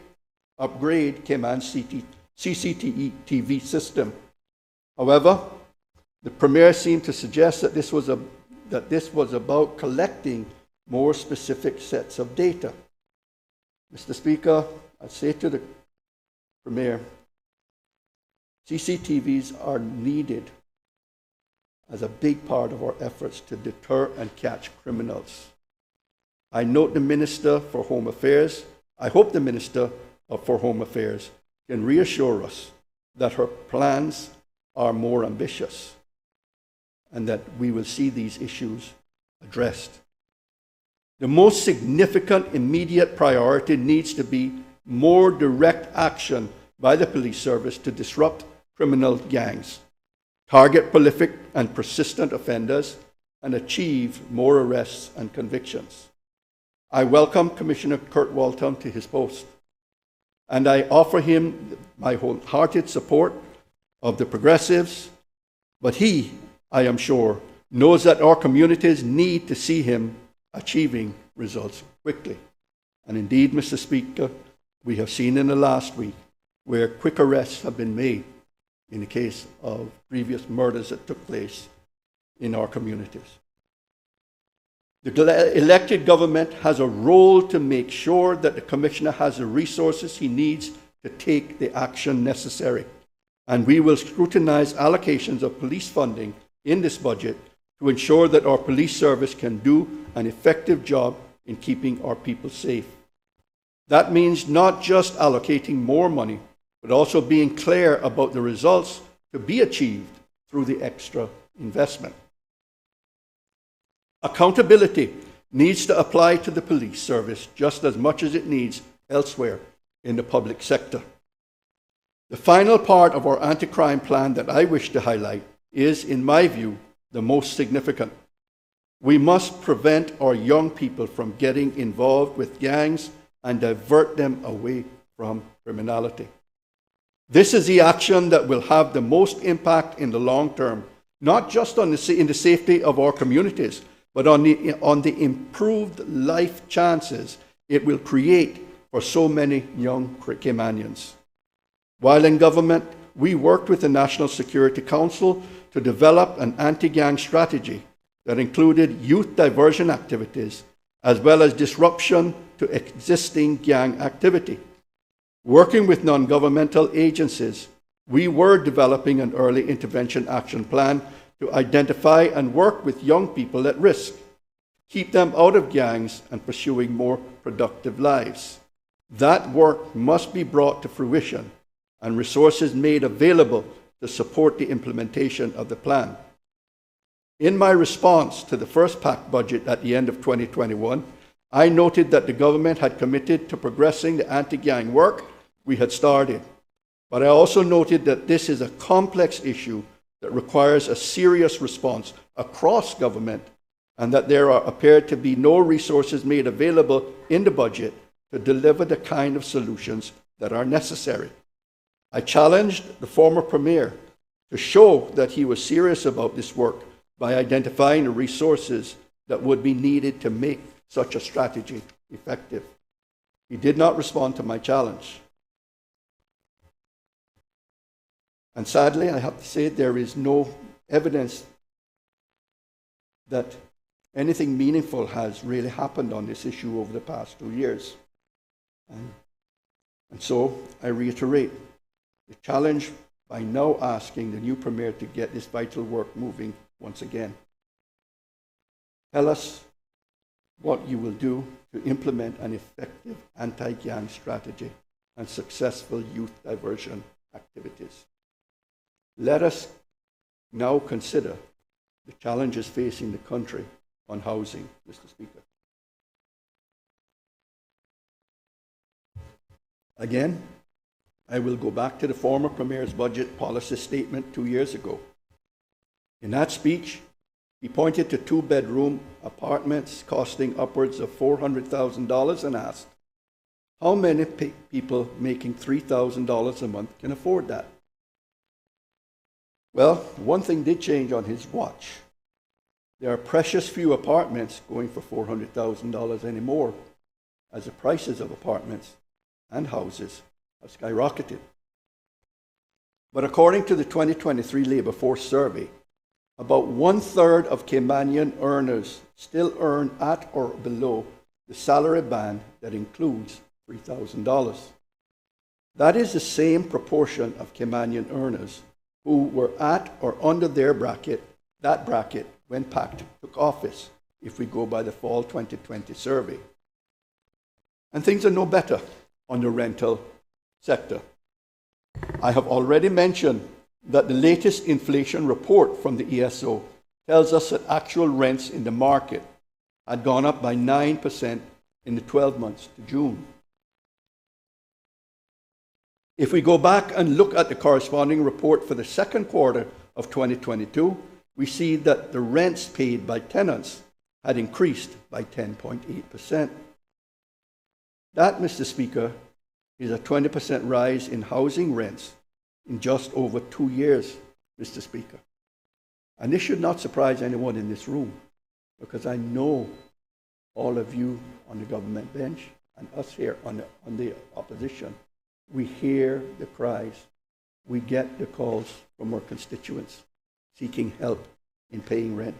Caymanians' CCTV system. However, the Premier seemed to suggest that this was about collecting more specific sets of data. Mr. Speaker, I say to the Premier, CCTVs are needed as a big part of our efforts to deter and catch criminals. I note the Minister for Home Affairs. I hope the Minister for Home Affairs can reassure us that her plans are more ambitious and that we will see these issues addressed. The most significant immediate priority needs to be more direct action by the police service to disrupt criminal gangs, target prolific and persistent offenders, and achieve more arrests and convictions. I welcome Commissioner Kurt Walton to his post, and I offer him my wholehearted support of the progressives, but he, I am sure, knows that our communities need to see him achieving results quickly. And indeed, Mr. Speaker, we have seen in the last week where quick arrests have been made in the case of previous murders that took place in our communities. The elected government has a role to make sure that the Commissioner has the resources he needs to take the action necessary. And we will scrutinize allocations of police funding in this budget to ensure that our police service can do an effective job in keeping our people safe. That means not just allocating more money, but also being clear about the results to be achieved through the extra investment. Accountability needs to apply to the police service just as much as it needs elsewhere in the public sector. The final part of our anti-crime plan that I wish to highlight is, in my view, the most significant. We must prevent our young people from getting involved with gangs and divert them away from criminality. This is the action that will have the most impact in the long term, not just in the safety of our communities, but on the improved life chances it will create for so many young Caymanians. While in government, we worked with the National Security Council to develop an anti-gang strategy that included youth diversion activities as well as disruption to existing gang activity. Working with non-governmental agencies, we were developing an early intervention action plan to identify and work with young people at risk, keep them out of gangs and pursuing more productive lives. That work must be brought to fruition and resources made available to support the implementation of the plan. In my response to the first PAC budget at the end of 2021, I noted that the government had committed to progressing the anti-gang work we had started. But I also noted that this is a complex issue that requires a serious response across government, and that there appeared to be no resources made available in the budget to deliver the kind of solutions that are necessary. I challenged the former Premier to show that he was serious about this work by identifying the resources that would be needed to make such a strategy effective. He did not respond to my challenge. And sadly, I have to say, there is no evidence that anything meaningful has really happened on this issue over the past 2 years. And so I reiterate the challenge by now asking the new Premier to get this vital work moving once again. Tell us what you will do to implement an effective anti-gang strategy and successful youth diversion activities. Let us now consider the challenges facing the country on housing, Mr. Speaker. Again, I will go back to the former Premier's budget policy statement 2 years ago. In that speech, he pointed to two-bedroom apartments costing upwards of $400,000 and asked, how many people making $3,000 a month can afford that? Well, one thing did change on his watch. There are precious few apartments going for $400,000 anymore, as the prices of apartments and houses have skyrocketed. But according to the 2023 Labour Force Survey, about 1/3 of Caymanian earners still earn at or below the salary band that includes $3,000. That is the same proportion of Caymanian earners who were at or under that bracket when PACT took office, if we go by the fall 2020 survey. And things are no better on the rental sector. I have already mentioned that the latest inflation report from the ESO tells us that actual rents in the market had gone up by 9% in the 12 months to June. If we go back and look at the corresponding report for the second quarter of 2022, we see that the rents paid by tenants had increased by 10.8%. That, Mr. Speaker, is a 20% rise in housing rents in just over 2 years, Mr. Speaker. And this should not surprise anyone in this room, because I know all of you on the government bench and us here on the opposition, we hear the cries, we get the calls from our constituents seeking help in paying rent.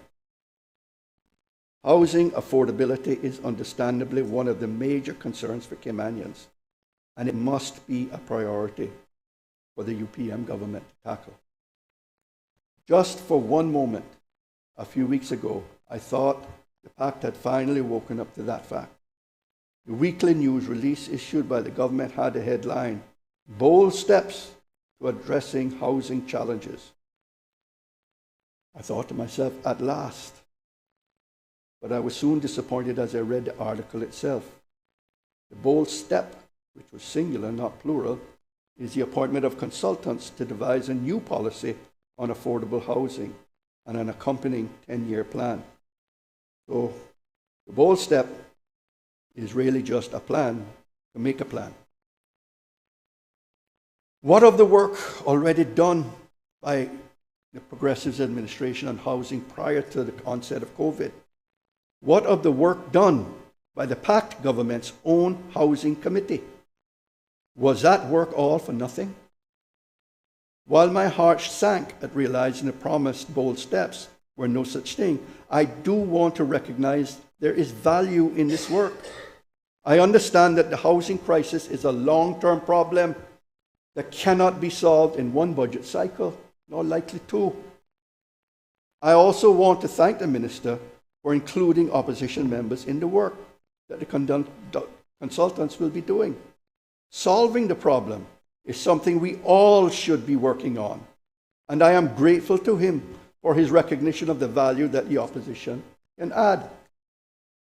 Housing affordability is understandably one of the major concerns for Caymanians, and it must be a priority for the UPM government to tackle. Just for one moment, a few weeks ago, I thought the PACT had finally woken up to that fact. The weekly news release issued by the government had a headline, "Bold Steps to Addressing Housing Challenges." I thought to myself, at last. But I was soon disappointed as I read the article itself. The bold step, which was singular, not plural, is the appointment of consultants to devise a new policy on affordable housing and an accompanying 10-year plan. So the bold step is really just a plan to make a plan. What of the work already done by the Progressives administration on housing prior to the onset of COVID? What of the work done by the PACT government's own housing committee? Was that work all for nothing? While my heart sank at realizing the promised bold steps were no such thing, I do want to recognize there is value in this work. I understand that the housing crisis is a long-term problem that cannot be solved in one budget cycle, nor likely to. I also want to thank the Minister for including opposition members in the work that the consultants will be doing. Solving the problem is something we all should be working on, and I am grateful to him for his recognition of the value that the opposition can add.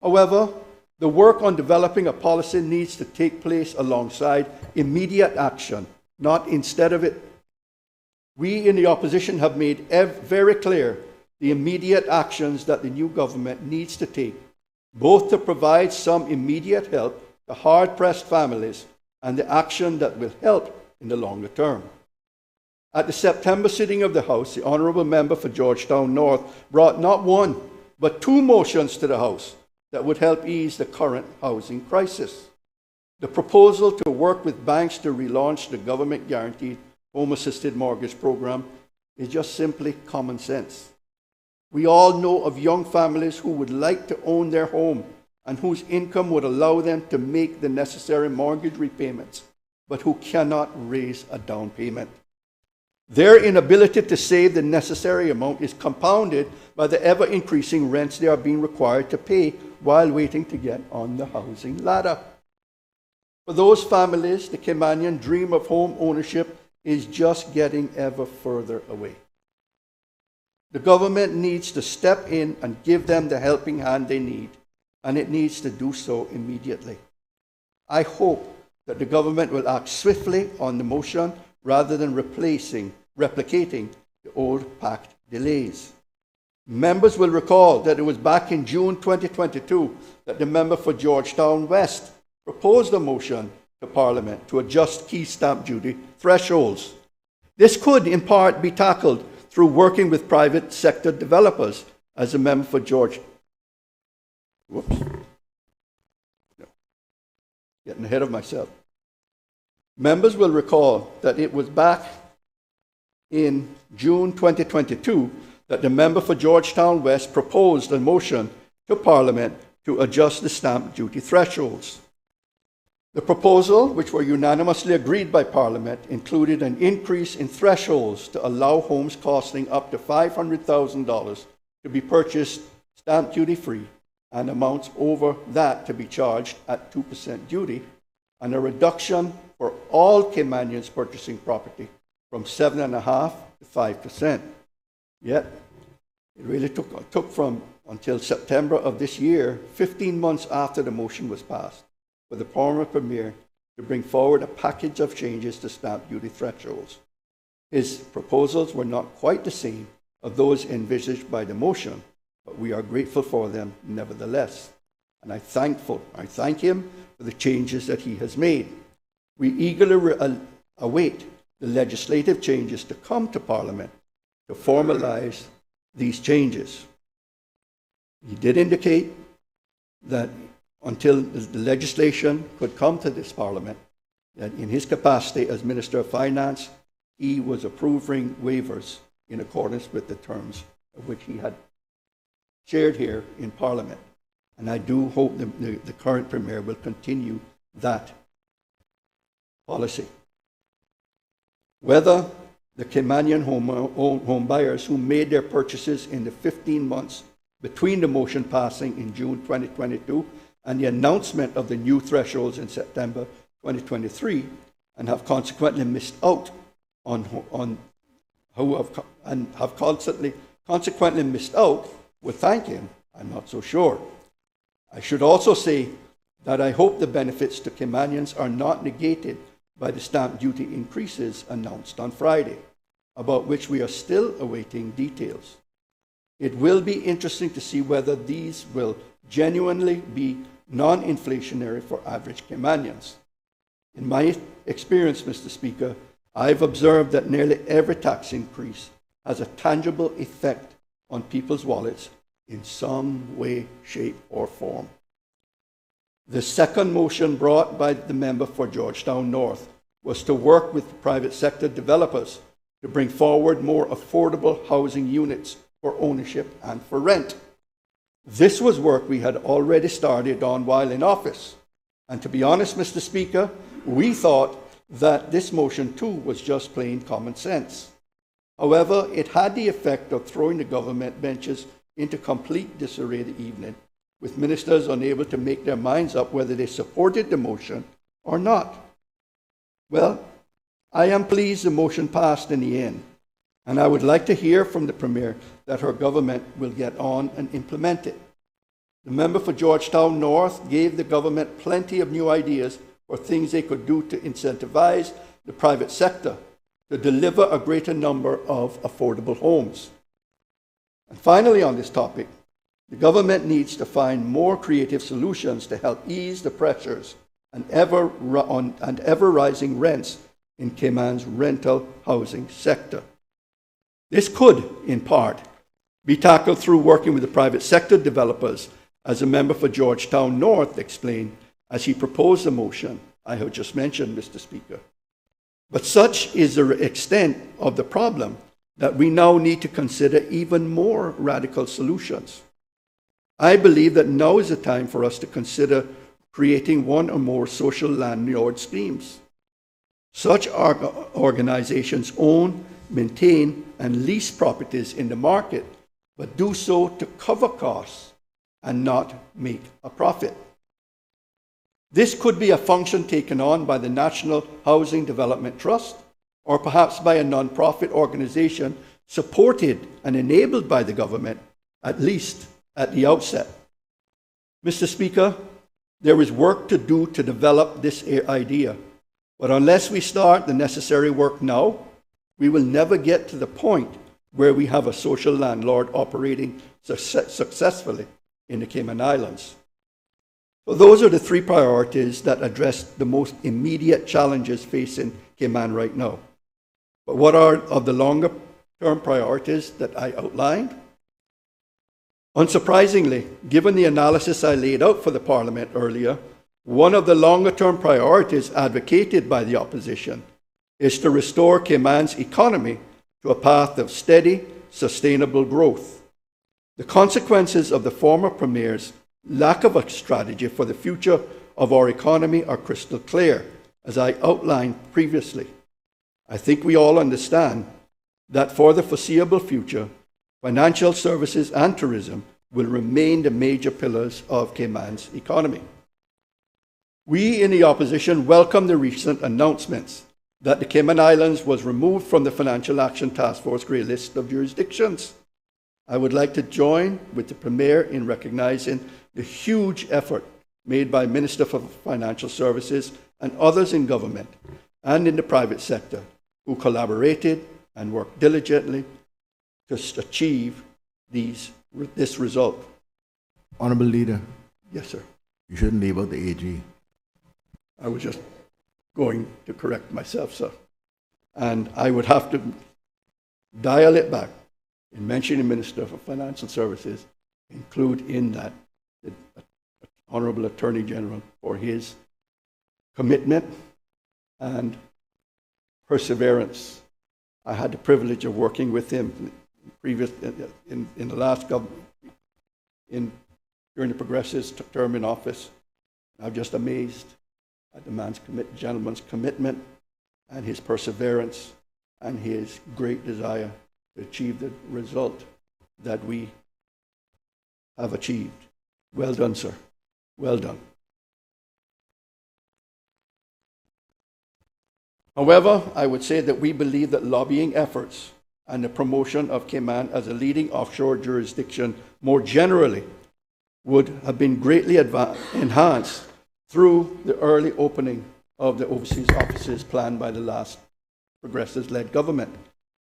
However, the work on developing a policy needs to take place alongside immediate action, not instead of it. We in the opposition have made very clear the immediate actions that the new government needs to take, both to provide some immediate help to hard-pressed families and the action that will help in the longer term. At the September sitting of the House, the Honourable Member for Georgetown North brought not one, but two motions to the House that would help ease the current housing crisis. The proposal to work with banks to relaunch the government-guaranteed home-assisted mortgage program is just simply common sense. We all know of young families who would like to own their home and whose income would allow them to make the necessary mortgage repayments, but who cannot raise a down payment. Their inability to save the necessary amount is compounded by the ever-increasing rents they are being required to pay while waiting to get on the housing ladder. For those families, the Caymanian dream of home ownership is just getting ever further away. The government needs to step in and give them the helping hand they need, and it needs to do so immediately. I hope that the government will act swiftly on the motion rather than replicating the old pact delays. Members will recall that it was back in June 2022 that the member for Georgetown West proposed a motion to Parliament to adjust key stamp duty thresholds. This could, in part, be tackled through working with private sector developers, as a member for Getting ahead of myself. Members will recall that it was back in June 2022 that the member for Georgetown West proposed a motion to Parliament to adjust the stamp duty thresholds. The proposal, which were unanimously agreed by Parliament, included an increase in thresholds to allow homes costing up to $500,000 to be purchased stamp duty-free, and amounts over that to be charged at 2% duty, and a reduction for all Caymanians purchasing property from 7.5% to 5%. Yet, it really took from until September of this year, 15 months after the motion was passed, for the former Premier to bring forward a package of changes to stamp duty thresholds. His proposals were not quite the same as those envisaged by the motion, but we are grateful for them nevertheless. And I thank him for the changes that he has made. We eagerly await the legislative changes to come to Parliament to formalize these changes. He did indicate that until the legislation could come to this Parliament, that in his capacity as Minister of Finance, he was approving waivers in accordance with the terms of which he had shared here in Parliament. And I do hope the current Premier will continue that policy. Whether the Caymanian home buyers who made their purchases in the 15 months between the motion passing in June 2022 and the announcement of the new thresholds in September 2023, and have consequently missed out consequently missed out, will thank him, I'm not so sure. I should also say that I hope the benefits to Caymanians are not negated by the stamp duty increases announced on Friday, about which we are still awaiting details. It will be interesting to see whether these will genuinely be non-inflationary for average Caymanians. In my experience, Mr. Speaker, I've observed that nearly every tax increase has a tangible effect on people's wallets in some way, shape, or form. The second motion brought by the member for Georgetown North was to work with private sector developers to bring forward more affordable housing units for ownership and for rent. This was work we had already started on while in office. And to be honest, Mr. Speaker, we thought that this motion too was just plain common sense. However, it had the effect of throwing the government benches into complete disarray the evening, with ministers unable to make their minds up whether they supported the motion or not. Well, I am pleased the motion passed in the end, and I would like to hear from the Premier that her government will get on and implement it. The member for Georgetown North gave the government plenty of new ideas for things they could do to incentivize the private sector to deliver a greater number of affordable homes. And finally, on this topic, the government needs to find more creative solutions to help ease the pressures and ever-rising rents in Cayman's rental housing sector. This could, in part, be tackled through working with the private sector developers, as a member for Georgetown North explained as he proposed the motion I have just mentioned, Mr. Speaker. But such is the extent of the problem that we now need to consider even more radical solutions. I believe that now is the time for us to consider creating one or more social landlord schemes. Such organizations own maintain, and lease properties in the market, but do so to cover costs and not make a profit. This could be a function taken on by the National Housing Development Trust, or perhaps by a non-profit organization supported and enabled by the government, at least at the outset. Mr. Speaker, there is work to do to develop this idea, but unless we start the necessary work now, we will never get to the point where we have a social landlord operating successfully in the Cayman Islands. So those are the three priorities that address the most immediate challenges facing Cayman right now. But what are of the longer-term priorities that I outlined? Unsurprisingly, given the analysis I laid out for the Parliament earlier, one of the longer-term priorities advocated by the opposition is to restore Cayman's economy to a path of steady, sustainable growth. The consequences of the former Premier's lack of a strategy for the future of our economy are crystal clear, as I outlined previously. I think we all understand that for the foreseeable future, financial services and tourism will remain the major pillars of Cayman's economy. We in the opposition welcome the recent announcements that the Cayman Islands was removed from the Financial Action Task Force grey list of jurisdictions. I would like to join with the Premier in recognizing the huge effort made by Minister for Financial Services and others in government and in the private sector who collaborated and worked diligently to achieve this result. Honorable Leader, Yes, sir. you shouldn't leave out the AG. I was just going to correct myself, sir. And I would have to dial it back in mentioning Minister for Financial Services, include in that the Honorable Attorney General for his commitment and perseverance. I had the privilege of working with him in the last government, during the Progressive's term in office. I'm just amazed at the gentleman's commitment and his perseverance and his great desire to achieve the result that we have achieved. Well done, sir. Well done. However, I would say that we believe that lobbying efforts and the promotion of Cayman as a leading offshore jurisdiction more generally would have been greatly enhanced through the early opening of the overseas offices planned by the last Progressives-led government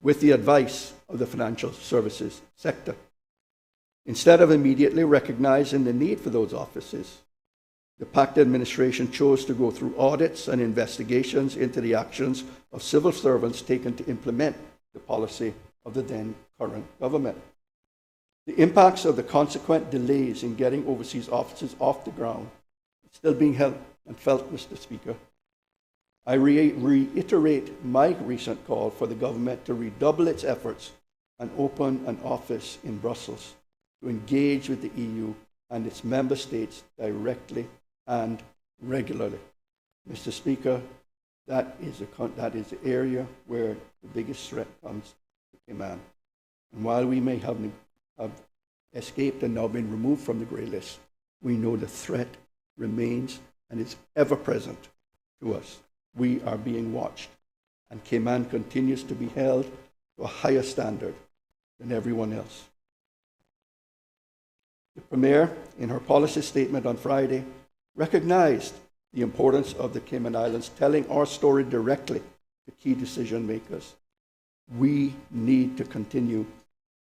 with the advice of the financial services sector. Instead of immediately recognizing the need for those offices, the PACT administration chose to go through audits and investigations into the actions of civil servants taken to implement the policy of the then current government. The impacts of the consequent delays in getting overseas offices off the ground are still being held and felt, Mr. Speaker. I reiterate my recent call for the government to redouble its efforts and open an office in Brussels to engage with the EU and its member states directly and regularly. Mr. Speaker, that is the area where the biggest threat comes to Cayman. And while we may have escaped and now been removed from the grey list, we know the threat remains and is ever present to us. We are being watched, and Cayman continues to be held to a higher standard than everyone else. The Premier, in her policy statement on Friday, recognized the importance of the Cayman Islands telling our story directly to key decision makers. We need to continue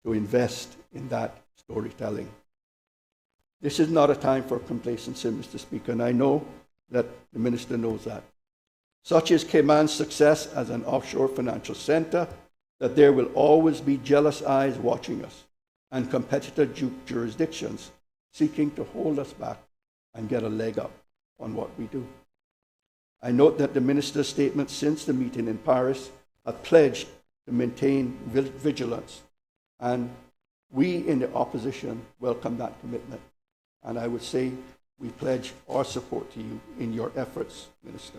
to invest in that storytelling. This is not a time for complacency, Mr. Speaker, and I know that the Minister knows that. Such is Cayman's success as an offshore financial center that there will always be jealous eyes watching us and competitor jurisdictions seeking to hold us back and get a leg up on what we do. I note that the Minister's statements since the meeting in Paris have pledged to maintain vigilance, and we in the opposition welcome that commitment. And I would say we pledge our support to you in your efforts, Minister.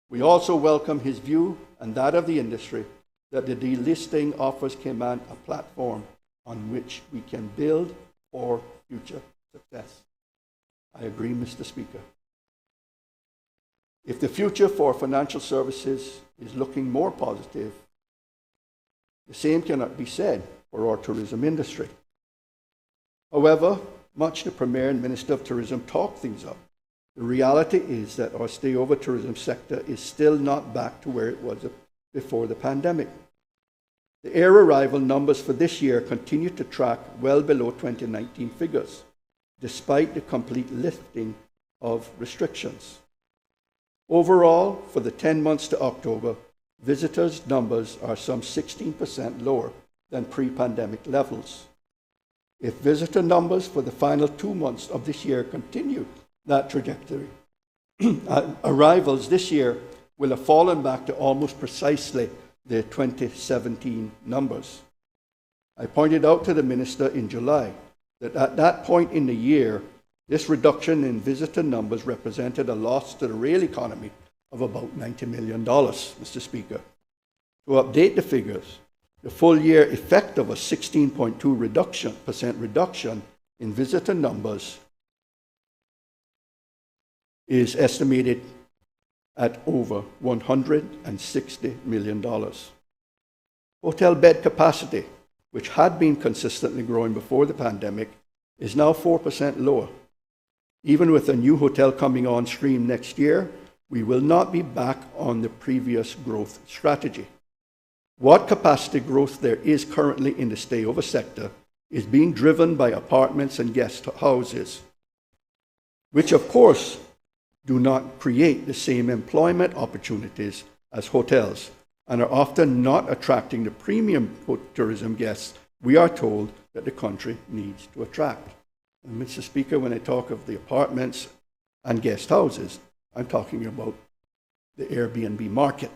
We also welcome his view and that of the industry that the delisting offers Cayman a platform on which we can build for future success. I agree, Mr. Speaker. If the future for financial services is looking more positive, the same cannot be said for our tourism industry. However, much the Premier and Minister of Tourism talk things up, the reality is that our stay-over tourism sector is still not back to where it was before the pandemic. The air arrival numbers for this year continue to track well below 2019 figures, despite the complete lifting of restrictions. Overall, for the 10 months to October, visitors' numbers are some 16% lower than pre-pandemic levels. If visitor numbers for the final 2 months of this year continue that trajectory, arrivals this year will have fallen back to almost precisely the 2017 numbers. I pointed out to the Minister in July that at that point in the year, this reduction in visitor numbers represented a loss to the rail economy of about $90 million, Mr. Speaker. To update the figures, the full year effect of a 16.2% reduction in visitor numbers is estimated at over $160 million. Hotel bed capacity, which had been consistently growing before the pandemic, is now 4% lower. Even with a new hotel coming on stream next year, we will not be back on the previous growth strategy. What capacity growth there is currently in the stay-over sector is being driven by apartments and guest houses, which of course do not create the same employment opportunities as hotels and are often not attracting the premium tourism guests we are told that the country needs to attract. And Mr. Speaker, when I talk of the apartments and guest houses, I'm talking about the Airbnb market.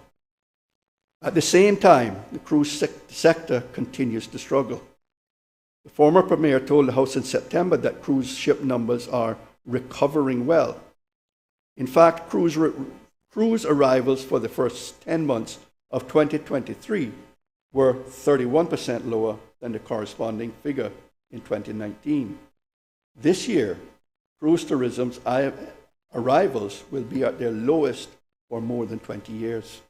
At the same time, the cruise sector continues to struggle. The former Premier told the House in September that cruise ship numbers are recovering well. In fact, cruise arrivals for the first 10 months of 2023 were 31% lower than the corresponding figure in 2019. This year, cruise tourism's arrivals will be at their lowest for more than 20 years.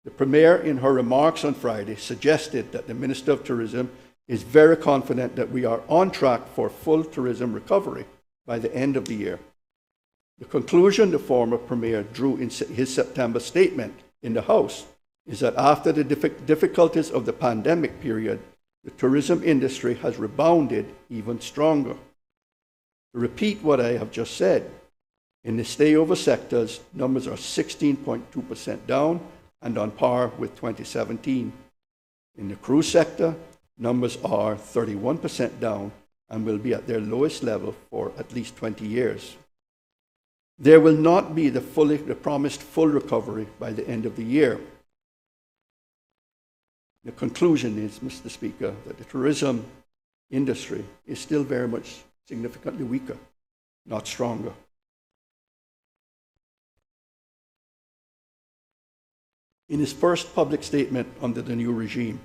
The Premier, in her remarks on Friday, suggested that the Minister of Tourism is very confident that we are on track for full tourism recovery by the end of the year. The conclusion the former Premier drew in his September statement in the House is that after the difficulties of the pandemic period, the tourism industry has rebounded even stronger. To repeat what I have just said, in the stay-over sectors, numbers are 16.2% down and on par with 2017. In the cruise sector, numbers are 31% down and will be at their lowest level for at least 20 years. There will not be the promised full recovery by the end of the year. The conclusion is, Mr. Speaker, that the tourism industry is still very much significantly weaker, not stronger. In his first public statement under the new regime,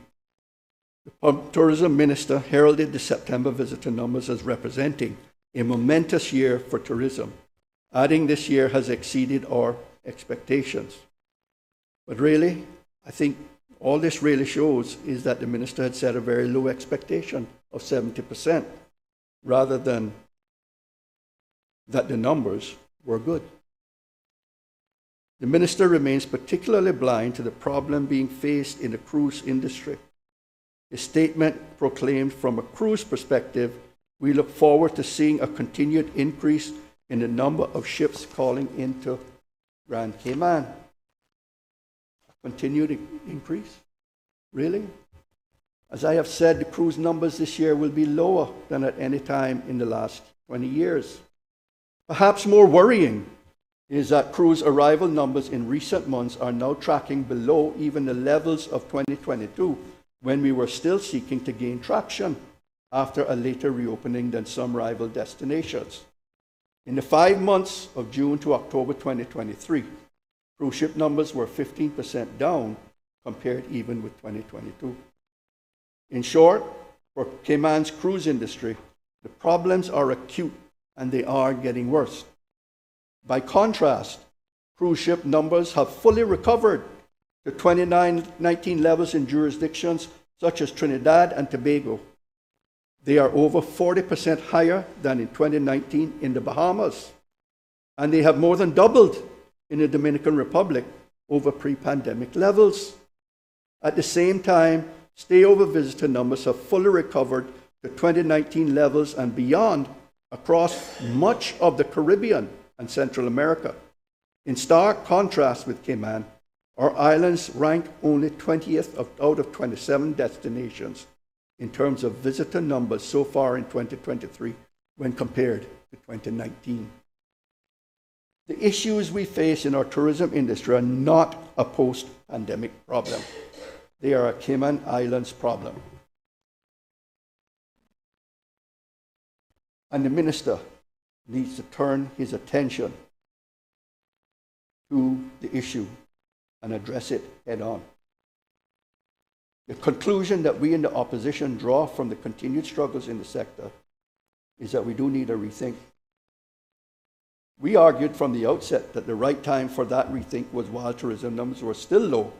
the Tourism Minister heralded the September visitor numbers as representing a momentous year for tourism, adding this year has exceeded our expectations. But really, I think all this really shows is that the Minister had set a very low expectation of 70%, rather than that the numbers were good. The Minister remains particularly blind to the problem being faced in the cruise industry. His statement proclaimed, from a cruise perspective, we look forward to seeing a continued increase in the number of ships calling into Grand Cayman. A continued increase? Really? As I have said, the cruise numbers this year will be lower than at any time in the last 20 years. Perhaps more worrying is that cruise arrival numbers in recent months are now tracking below even the levels of 2022, when we were still seeking to gain traction after a later reopening than some rival destinations. In the 5 months of June to October 2023, cruise ship numbers were 15% down compared even with 2022. In short, for Cayman's cruise industry, the problems are acute and they are getting worse. By contrast, cruise ship numbers have fully recovered to 2019 levels in jurisdictions such as Trinidad and Tobago. They are over 40% higher than in 2019 in the Bahamas, and they have more than doubled in the Dominican Republic over pre-pandemic levels. At the same time, stayover visitor numbers have fully recovered to 2019 levels and beyond across much of the Caribbean and Central America. In stark contrast with Cayman, our islands rank only 20th out of 27 destinations in terms of visitor numbers so far in 2023 when compared to 2019. The issues we face in our tourism industry are not a post-pandemic problem. They are a Cayman Islands problem. And the minister needs to turn his attention to the issue and address it head on. The conclusion that we in the opposition draw from the continued struggles in the sector is that we do need a rethink. We argued from the outset that the right time for that rethink was while tourism numbers were still low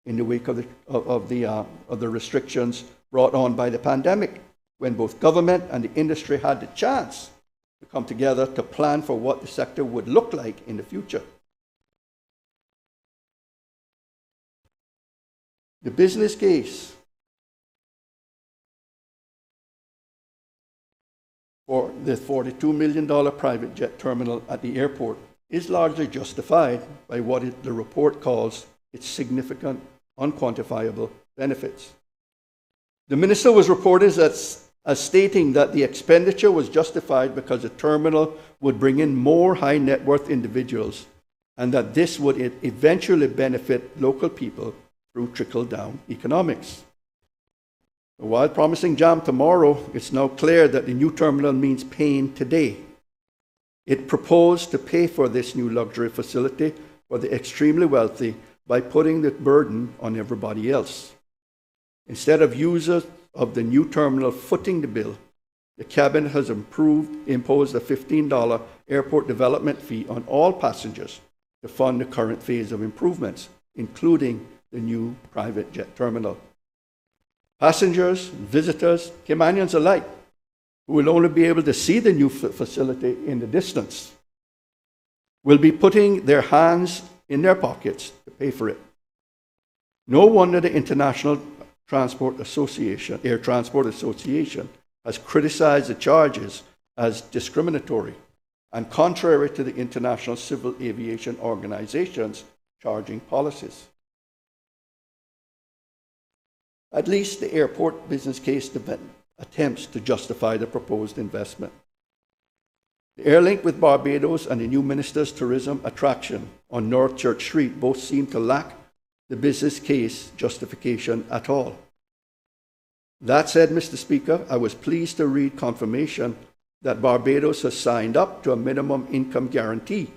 in the wake of the restrictions brought on by the pandemic, when both government and the industry had the chance to come together to plan for what the sector would look like in the future. The business case for the $42 million private jet terminal at the airport is largely justified by what the report calls its significant, unquantifiable benefits. The minister was reported as stating that the expenditure was justified because the terminal would bring in more high net worth individuals and that this would eventually benefit local people through trickle-down economics. While promising jam tomorrow, it's now clear that the new terminal means pain today. It proposed to pay for this new luxury facility for the extremely wealthy by putting the burden on everybody else. Instead of users of the new terminal footing the bill, the cabinet has imposed a $15 airport development fee on all passengers to fund the current phase of improvements, including the new private jet terminal. Passengers, visitors, Caymanians alike, who will only be able to see the new facility in the distance, will be putting their hands in their pockets to pay for it. No wonder the International Air Transport Association has criticized the charges as discriminatory and contrary to the International Civil Aviation Organization's charging policies. At least the airport business case attempts to justify the proposed investment. The airlink with Barbados and the new minister's tourism attraction on North Church Street both seem to lack the business case justification at all. That said, Mr. Speaker, I was pleased to read confirmation that Barbados has signed up to a minimum income guarantee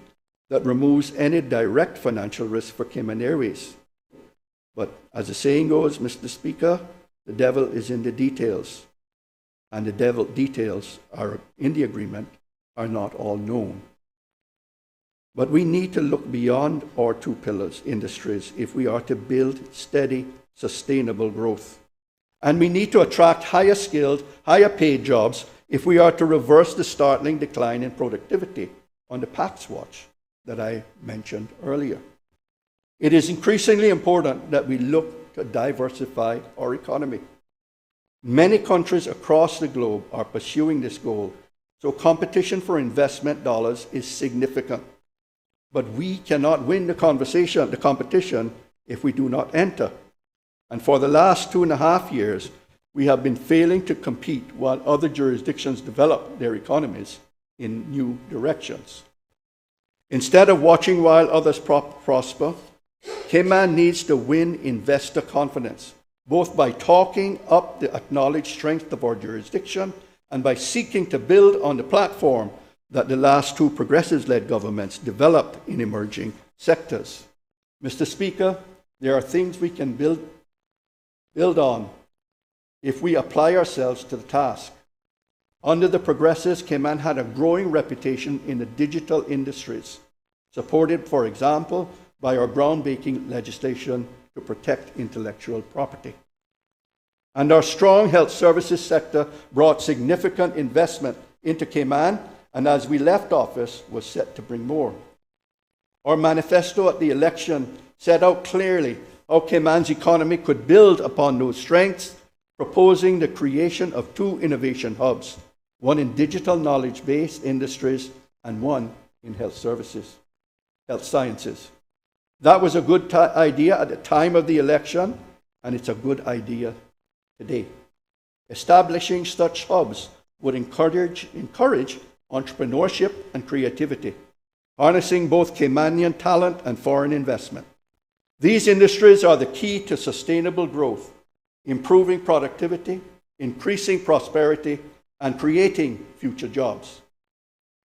that removes any direct financial risk for Cayman Airways. But as the saying goes, Mr. Speaker, the devil is in the details, and the details are in the agreement are not all known. But we need to look beyond our two pillars industries if we are to build steady, sustainable growth. And we need to attract higher skilled, higher paid jobs if we are to reverse the startling decline in productivity on the PAX watch that I mentioned earlier. It is increasingly important that we look to diversify our economy. Many countries across the globe are pursuing this goal, so competition for investment dollars is significant. But we cannot win the competition if we do not enter. And for the last 2.5 years, we have been failing to compete while other jurisdictions develop their economies in new directions. Instead of watching while others prosper, Cayman needs to win investor confidence, both by talking up the acknowledged strength of our jurisdiction and by seeking to build on the platform that the last two progressive-led governments developed in emerging sectors. Mr. Speaker, There are things we can build on if we apply ourselves to the task. Under the Progressives, Cayman had a growing reputation in the digital industries, supported, for example, by our groundbreaking legislation to protect intellectual property. And our strong health services sector brought significant investment into Cayman, and as we left office, was set to bring more. Our manifesto at the election set out clearly how Cayman's economy could build upon those strengths, proposing the creation of 2 innovation hubs, one in digital knowledge-based industries and one in health sciences. That was a good idea at the time of the election, and it's a good idea today. Establishing such hubs would encourage entrepreneurship and creativity, harnessing both Caymanian talent and foreign investment. These industries are the key to sustainable growth, improving productivity, increasing prosperity, and creating future jobs.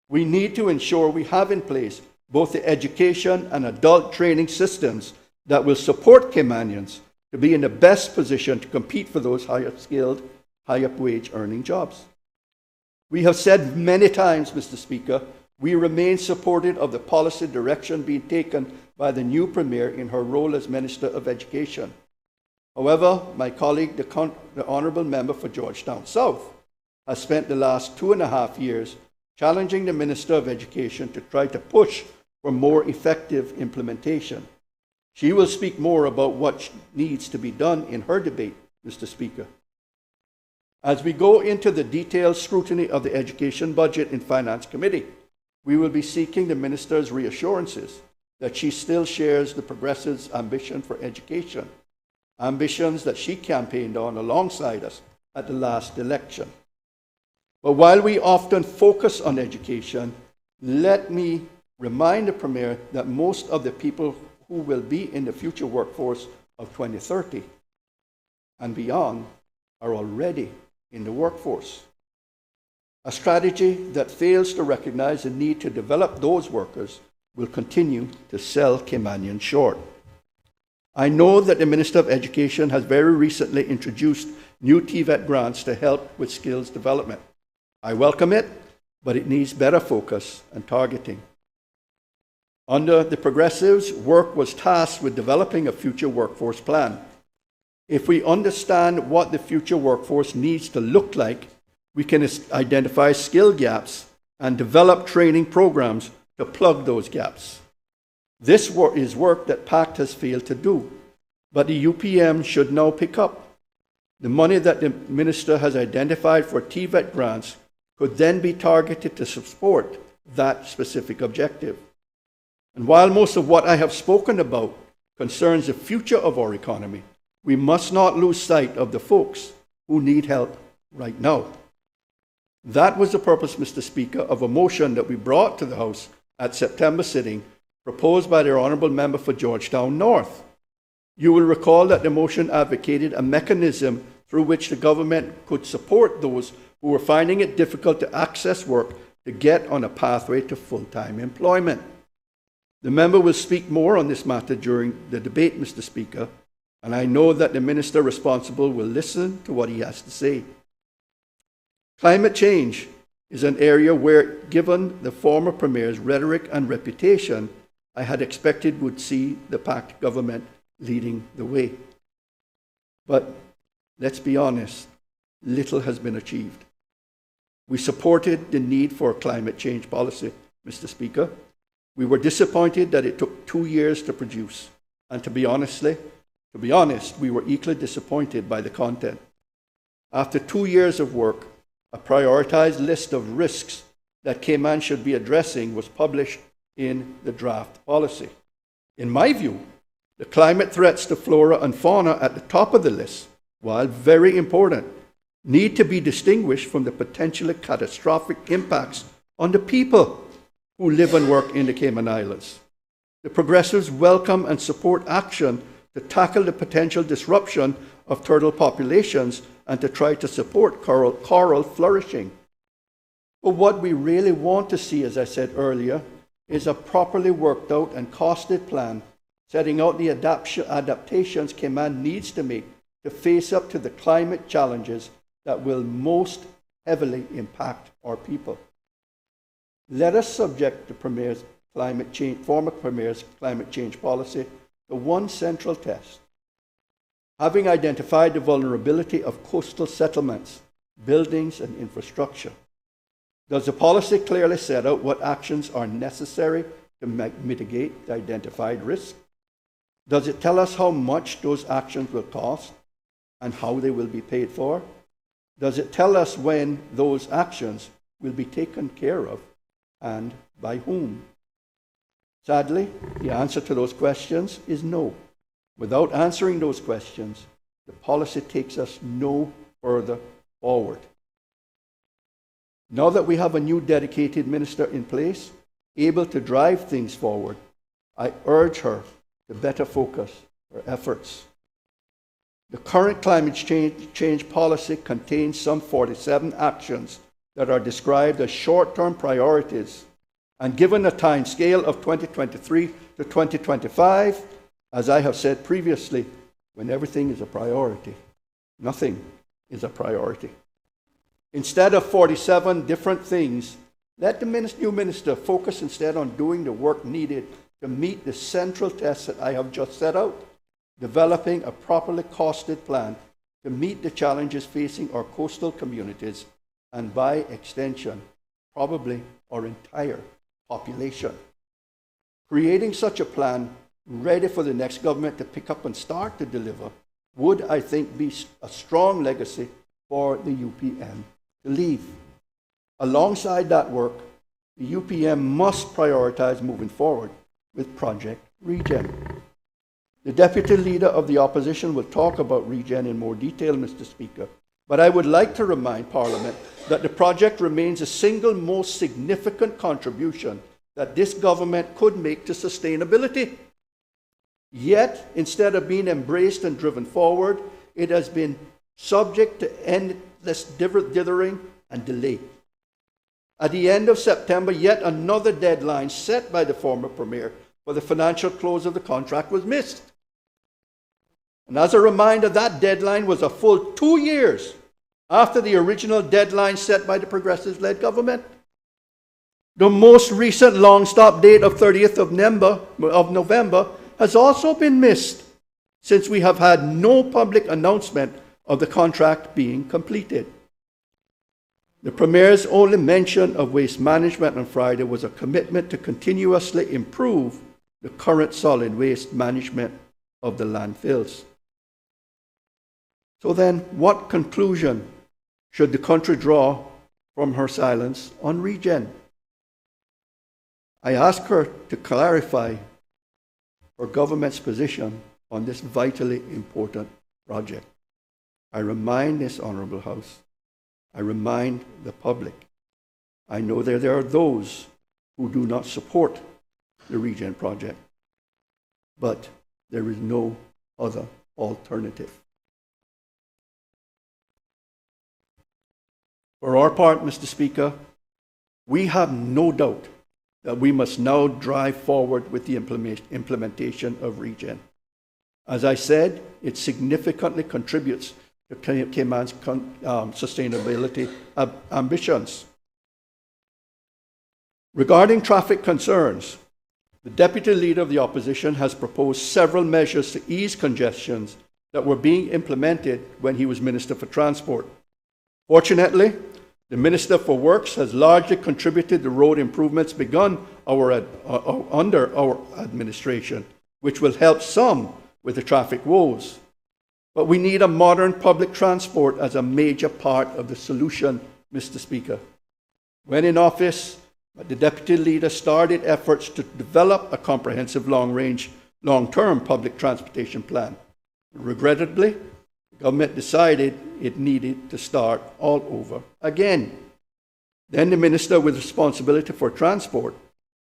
We need to ensure we have in place both the education and adult training systems that will support Caymanians to be in the best position to compete for those higher skilled, higher wage earning jobs. We have said many times, Mr. Speaker, we remain supportive of the policy direction being taken by the new Premier in her role as Minister of Education. However, my colleague, the Honourable Member for Georgetown South, has spent the last 2.5 years challenging the Minister of Education to try to push for more effective implementation. She will speak more about what needs to be done in her debate, Mr. Speaker. As we go into the detailed scrutiny of the Education budget in Finance Committee, we will be seeking the Minister's reassurances that she still shares the Progressives' ambition for education, ambitions that she campaigned on alongside us at the last election. But while we often focus on education, let me remind the Premier that most of the people who will be in the future workforce of 2030 and beyond are already in the workforce. A strategy that fails to recognize the need to develop those workers will continue to sell Caymanians short. I know that the Minister of Education has very recently introduced new TVET grants to help with skills development. I welcome it, but it needs better focus and targeting. Under the Progressives, work was tasked with developing a future workforce plan. If we understand what the future workforce needs to look like, we can identify skill gaps and develop training programs to plug those gaps. This is work that PACT has failed to do, but the UPM should now pick up. The money that the Minister has identified for TVET grants could then be targeted to support that specific objective. And while most of what I have spoken about concerns the future of our economy, we must not lose sight of the folks who need help right now. That was the purpose, Mr. Speaker, of a motion that we brought to the House at September sitting, proposed by the Honourable Member for Georgetown North. You will recall that the motion advocated a mechanism through which the government could support those who were finding it difficult to access work to get on a pathway to full-time employment. The member will speak more on this matter during the debate, Mr. Speaker, and I know that the minister responsible will listen to what he has to say. Climate change is an area where, given the former Premier's rhetoric and reputation, I had expected would see the PACT government leading the way. But let's be honest, little has been achieved. We supported the need for a climate change policy, Mr. Speaker. We were disappointed that it took 2 years to produce, and to be honest, we were equally disappointed by the content. After 2 years of work, a prioritized list of risks that Cayman should be addressing was published in the draft policy. In my view, the climate threats to flora and fauna at the top of the list, while very important, need to be distinguished from the potentially catastrophic impacts on the people who live and work in the Cayman Islands. The Progressives welcome and support action to tackle the potential disruption of turtle populations and to try to support coral flourishing. But what we really want to see, as I said earlier, is a properly worked out and costed plan setting out the adaptations Cayman needs to make to face up to the climate challenges that will most heavily impact our people. Let us subject the Premier's former Premier's climate change policy to one central test. Having identified the vulnerability of coastal settlements, buildings, and infrastructure, does the policy clearly set out what actions are necessary to mitigate the identified risk? Does it tell us how much those actions will cost and how they will be paid for? Does it tell us when those actions will be taken care of and by whom? Sadly, the answer to those questions is no. Without answering those questions, the policy takes us no further forward. Now that we have a new dedicated minister in place, able to drive things forward, I urge her to better focus her efforts. The current climate change policy contains some 47 actions that are described as short-term priorities, and given a time scale of 2023 to 2025, as I have said previously, when everything is a priority, nothing is a priority. Instead of 47 different things, let the new minister focus instead on doing the work needed to meet the central tests that I have just set out, developing a properly costed plan to meet the challenges facing our coastal communities and, by extension, probably our entire population. Creating such a plan ready for the next government to pick up and start to deliver would, I think, be a strong legacy for the UPM to leave. Alongside that work, the UPM must prioritize moving forward with Project Regen. The Deputy Leader of the Opposition will talk about Regen in more detail, Mr. Speaker, but I would like to remind Parliament that the project remains the single most significant contribution that this government could make to sustainability. Yet, instead of being embraced and driven forward, it has been subject to endless dithering and delay. At the end of September, yet another deadline set by the former Premier for the financial close of the contract was missed. And as a reminder, that deadline was a full 2 years after the original deadline set by the Progressive-led government. The most recent long stop date of 30th of November has also been missed, since we have had no public announcement of the contract being completed. The Premier's only mention of waste management on Friday was a commitment to continuously improve the current solid waste management of the landfills. So then, what conclusion should the country draw from her silence on Regen? I ask her to clarify her government's position on this vitally important project. I remind this Honourable House, I remind the public, I know that there are those who do not support the Regen project, but there is no other alternative. For our part, Mr. Speaker, we have no doubt that we must now drive forward with the implementation of Regen. As I said, it significantly contributes to Cayman's sustainability ambitions. Regarding traffic concerns, the Deputy Leader of the Opposition has proposed several measures to ease congestions that were being implemented when he was Minister for Transport. Fortunately, the Minister for Works has largely contributed to road improvements begun under our administration, which will help some with the traffic woes. But we need a modern public transport as a major part of the solution, Mr. Speaker. When in office, the Deputy Leader started efforts to develop a comprehensive long-term public transportation plan. Regrettably, the government decided it needed to start all over again. Then the Minister with responsibility for transport,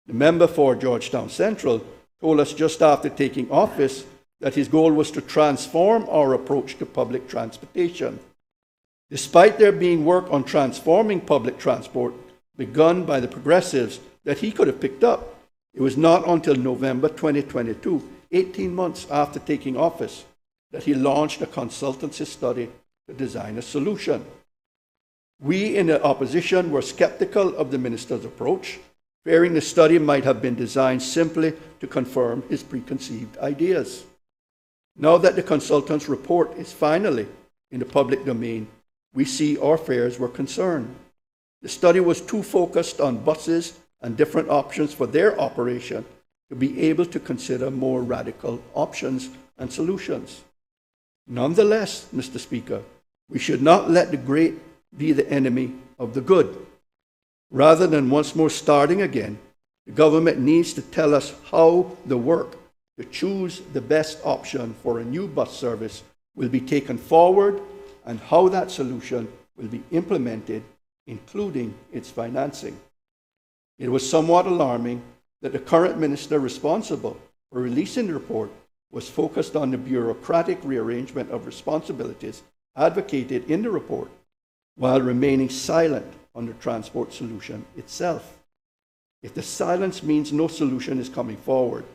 the member for Georgetown Central, told us just after taking office that his goal was to transform our approach to public transportation. Despite there being work on transforming public transport begun by the Progressives that he could have picked up, it was not until November 2022, 18 months after taking office, that he launched a consultancy study to design a solution. We in the opposition were skeptical of the minister's approach, fearing the study might have been designed simply to confirm his preconceived ideas. Now that the consultant's report is finally in the public domain, we see our fears were concerned. The study was too focused on buses and different options for their operation to be able to consider more radical options and solutions. Nonetheless, Mr. Speaker, we should not let the great be the enemy of the good. Rather than once more starting again, the government needs to tell us how the work to choose the best option for a new bus service will be taken forward and how that solution will be implemented, including its financing. It was somewhat alarming that the current minister responsible for releasing the report was focused on the bureaucratic rearrangement of responsibilities advocated in the report, while remaining silent on the transport solution itself. If the silence means no solution is coming forward,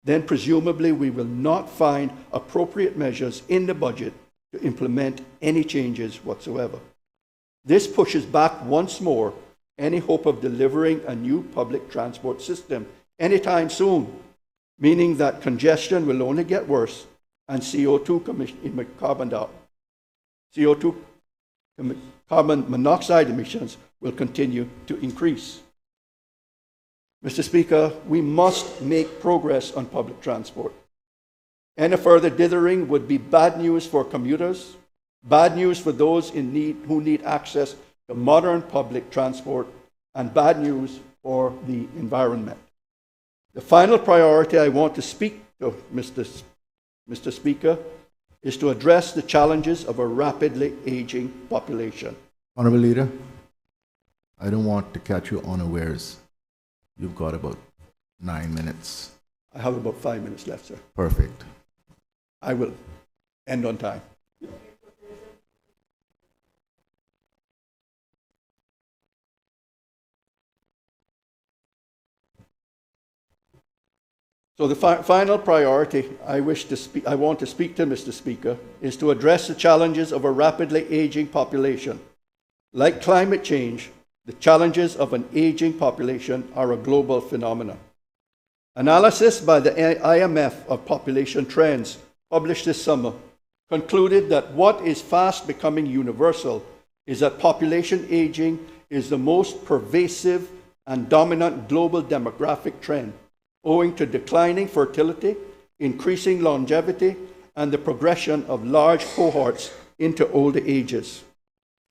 then presumably we will not find appropriate measures in the budget to implement any changes whatsoever. This pushes back once more any hope of delivering a new public transport system anytime soon, meaning that congestion will only get worse and carbon monoxide emissions will continue to increase. Mr. Speaker, we must make progress on public transport. Any further dithering would be bad news for commuters, bad news for those in need who need access to modern public transport, and bad news for the environment. The final priority I want to speak to, Mr. Speaker, is to address the challenges of a rapidly aging population. Honorable Leader, I don't want to catch you unawares. You've got about 9 minutes. I have about 5 minutes left, sir. Perfect. I will end on time. So the final priority I want to speak to, Mr. Speaker, is to address the challenges of a rapidly aging population. Like climate change, the challenges of an aging population are a global phenomenon. Analysis by the IMF of population trends published this summer concluded that what is fast becoming universal is that population aging is the most pervasive and dominant global demographic trend, owing to declining fertility, increasing longevity, and the progression of large cohorts into older ages.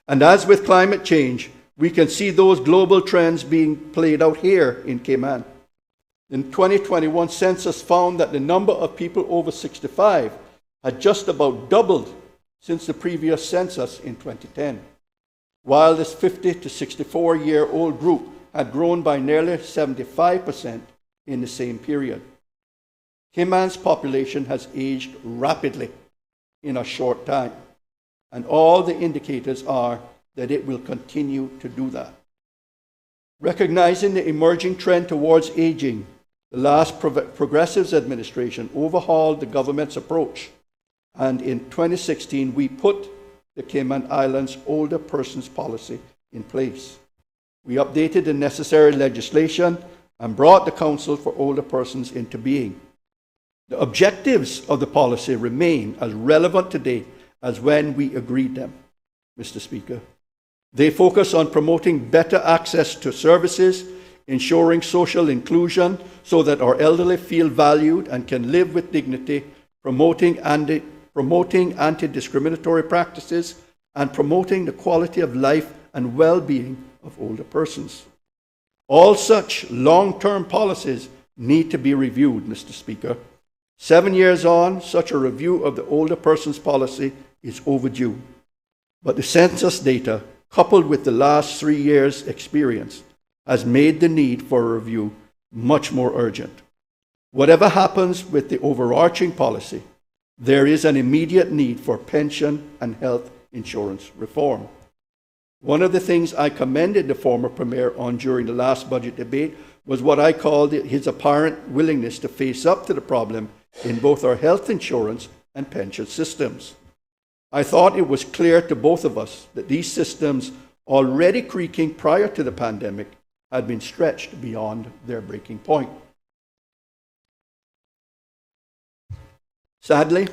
And as with climate change, we can see those global trends being played out here in Cayman. The 2021 census found that the number of people over 65 had just about doubled since the previous census in 2010, while this 50 to 64-year-old group had grown by nearly 75% in the same period. Cayman's population has aged rapidly in a short time, and all the indicators are that it will continue to do that. Recognizing the emerging trend towards aging, the last Progressives administration overhauled the government's approach, and in 2016 we put the Cayman Islands Older Persons Policy in place. We updated the necessary legislation and brought the Council for Older Persons into being. The objectives of the policy remain as relevant today as when we agreed them, Mr. Speaker. They focus on promoting better access to services, ensuring social inclusion so that our elderly feel valued and can live with dignity, promoting anti-discriminatory practices, and promoting the quality of life and well-being of older persons. All such long-term policies need to be reviewed, Mr. Speaker. 7 years on, such a review of the older persons policy is overdue. But the census data, coupled with the last 3 years' experience, has made the need for a review much more urgent. Whatever happens with the overarching policy, there is an immediate need for pension and health insurance reform. One of the things I commended the former Premier on during the last budget debate was what I called his apparent willingness to face up to the problem in both our health insurance and pension systems. I thought it was clear to both of us that these systems, already creaking prior to the pandemic, had been stretched beyond their breaking point. Sadly,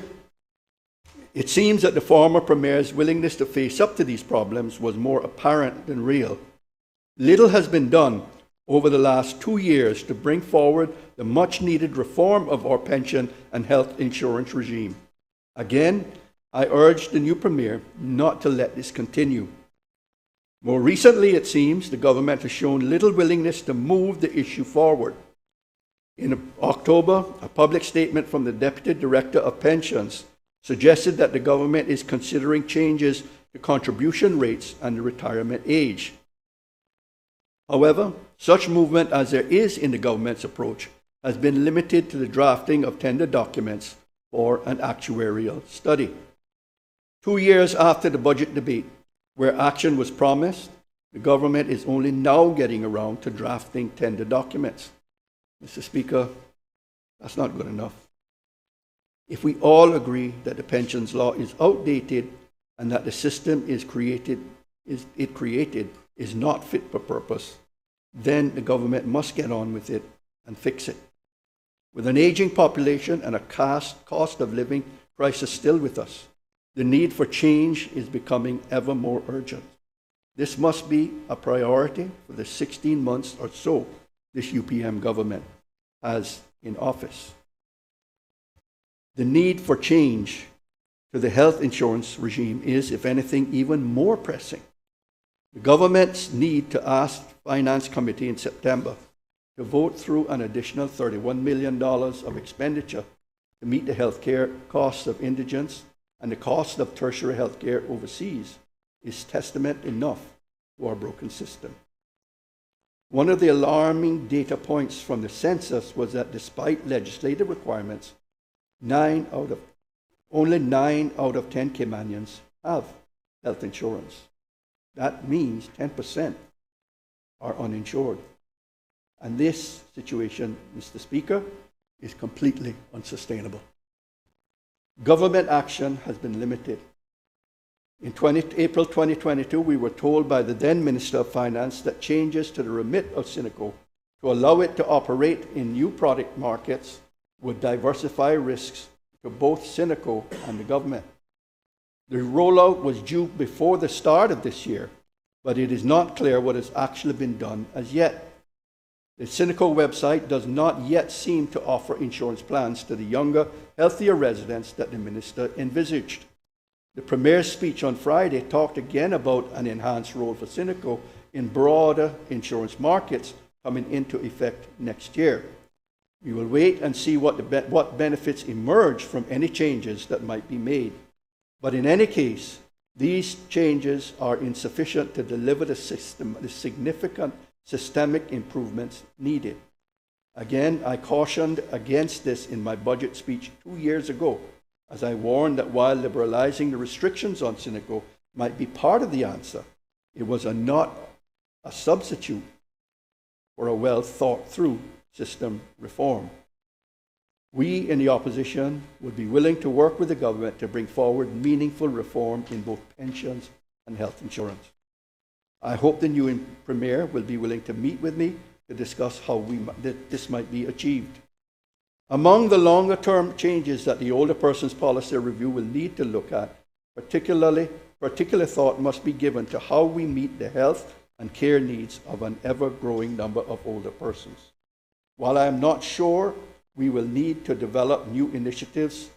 it seems that the former Premier's willingness to face up to these problems was more apparent than real. Little has been done over the last 2 years to bring forward the much-needed reform of our pension and health insurance regime. Again, I urge the new Premier not to let this continue. More recently, it seems, the government has shown little willingness to move the issue forward. In October, a public statement from the Deputy Director of Pensions suggested that the government is considering changes to contribution rates and the retirement age. However, such movement as there is in the government's approach has been limited to the drafting of tender documents for an actuarial study. 2 years after the budget debate, where action was promised, the government is only now getting around to drafting tender documents. Mr. Speaker, that's not good enough. If we all agree that the pensions law is outdated and that the system it created is not fit for purpose, then the government must get on with it and fix it. With an aging population and a cost of living crisis still with us, the need for change is becoming ever more urgent. This must be a priority for the 16 months or so this UPM government has in office. The need for change to the health insurance regime is, if anything, even more pressing. The government's need to ask the Finance Committee in September to vote through an additional $31 million of expenditure to meet the healthcare costs of indigents and the cost of tertiary healthcare overseas is testament enough to our broken system. One of the alarming data points from the census was that despite legislative requirements, only 9 out of 10 Caymanians have health insurance. That means 10% are uninsured. And this situation, Mr. Speaker, is completely unsustainable. Government action has been limited. In April 2022, we were told by the then Minister of Finance that changes to the remit of Cineco to allow it to operate in new product markets would diversify risks to both Cineco and the government. The rollout was due before the start of this year, but it is not clear what has actually been done as yet. The Cineco website does not yet seem to offer insurance plans to the younger, healthier residents that the Minister envisaged. The Premier's speech on Friday talked again about an enhanced role for Cineco in broader insurance markets coming into effect next year. We will wait and see what benefits emerge from any changes that might be made. But in any case, these changes are insufficient to deliver the significant systemic improvements needed. Again, I cautioned against this in my budget speech 2 years ago, as I warned that while liberalizing the restrictions on Cineco might be part of the answer, it was not a substitute for a well-thought-through system reform. We in the opposition would be willing to work with the government to bring forward meaningful reform in both pensions and health insurance. I hope the new Premier will be willing to meet with me to discuss how this might be achieved. Among the longer-term changes that the Older Persons Policy Review will need to look at, particular thought must be given to how we meet the health and care needs of an ever-growing number of older persons. While I am not sure we will need to develop new initiatives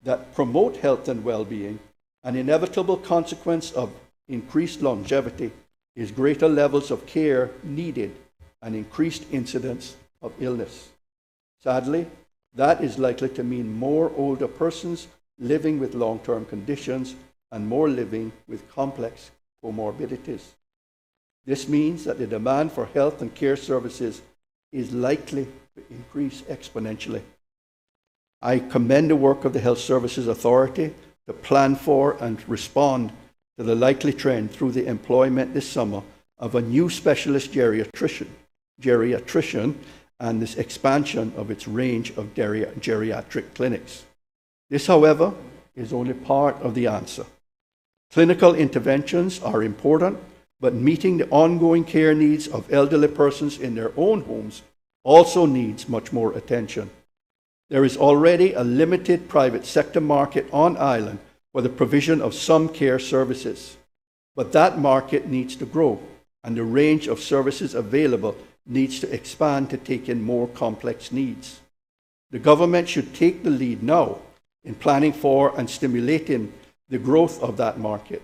that promote health and well-being, an inevitable consequence of increased longevity is greater levels of care needed and increased incidence of illness. Sadly, that is likely to mean more older persons living with long-term conditions and more living with complex comorbidities. This means that the demand for health and care services is likely to increase exponentially. I commend the work of the Health Services Authority to plan for and respond to the likely trend through the employment this summer of a new specialist geriatrician and this expansion of its range of geriatric clinics. This, however, is only part of the answer. Clinical interventions are important, but meeting the ongoing care needs of elderly persons in their own homes also needs much more attention. There is already a limited private sector market on island for the provision of some care services, but that market needs to grow, and the range of services available needs to expand to take in more complex needs. The government should take the lead now in planning for and stimulating the growth of that market.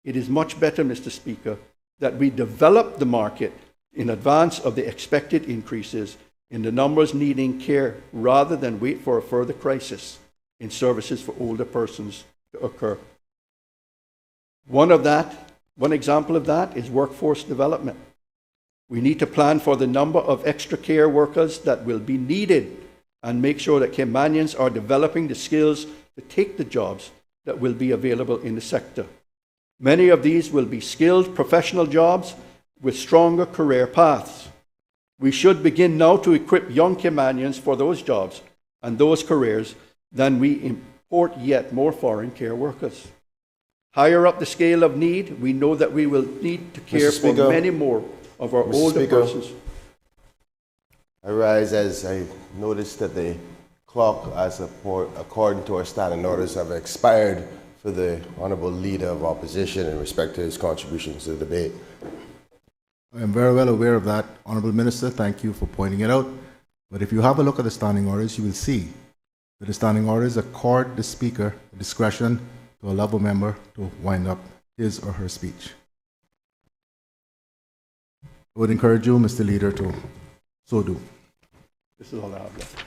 It is much better, Mr. Speaker, that we develop the market in advance of the expected increases in the numbers needing care rather than wait for a further crisis in services for older persons to occur. One example of that is workforce development. We need to plan for the number of extra care workers that will be needed and make sure that Caymanians are developing the skills to take the jobs that will be available in the sector. Many of these will be skilled professional jobs with stronger career paths. We should begin now to equip young Caymanians for those jobs and those careers than we import yet more foreign care workers. Higher up the scale of need, we know that we will need to care for many more of our older persons. I rise as I noticed that the clock, according to our standing orders, have expired for the Honourable Leader of Opposition in respect to his contributions to the debate. I am very well aware of that, Honourable Minister. Thank you for pointing it out. But if you have a look at the standing orders, you will see that the standing orders accord the Speaker discretion to allow a member to wind up his or her speech. I would encourage you, Mr. Leader, to so do. This is all I have left.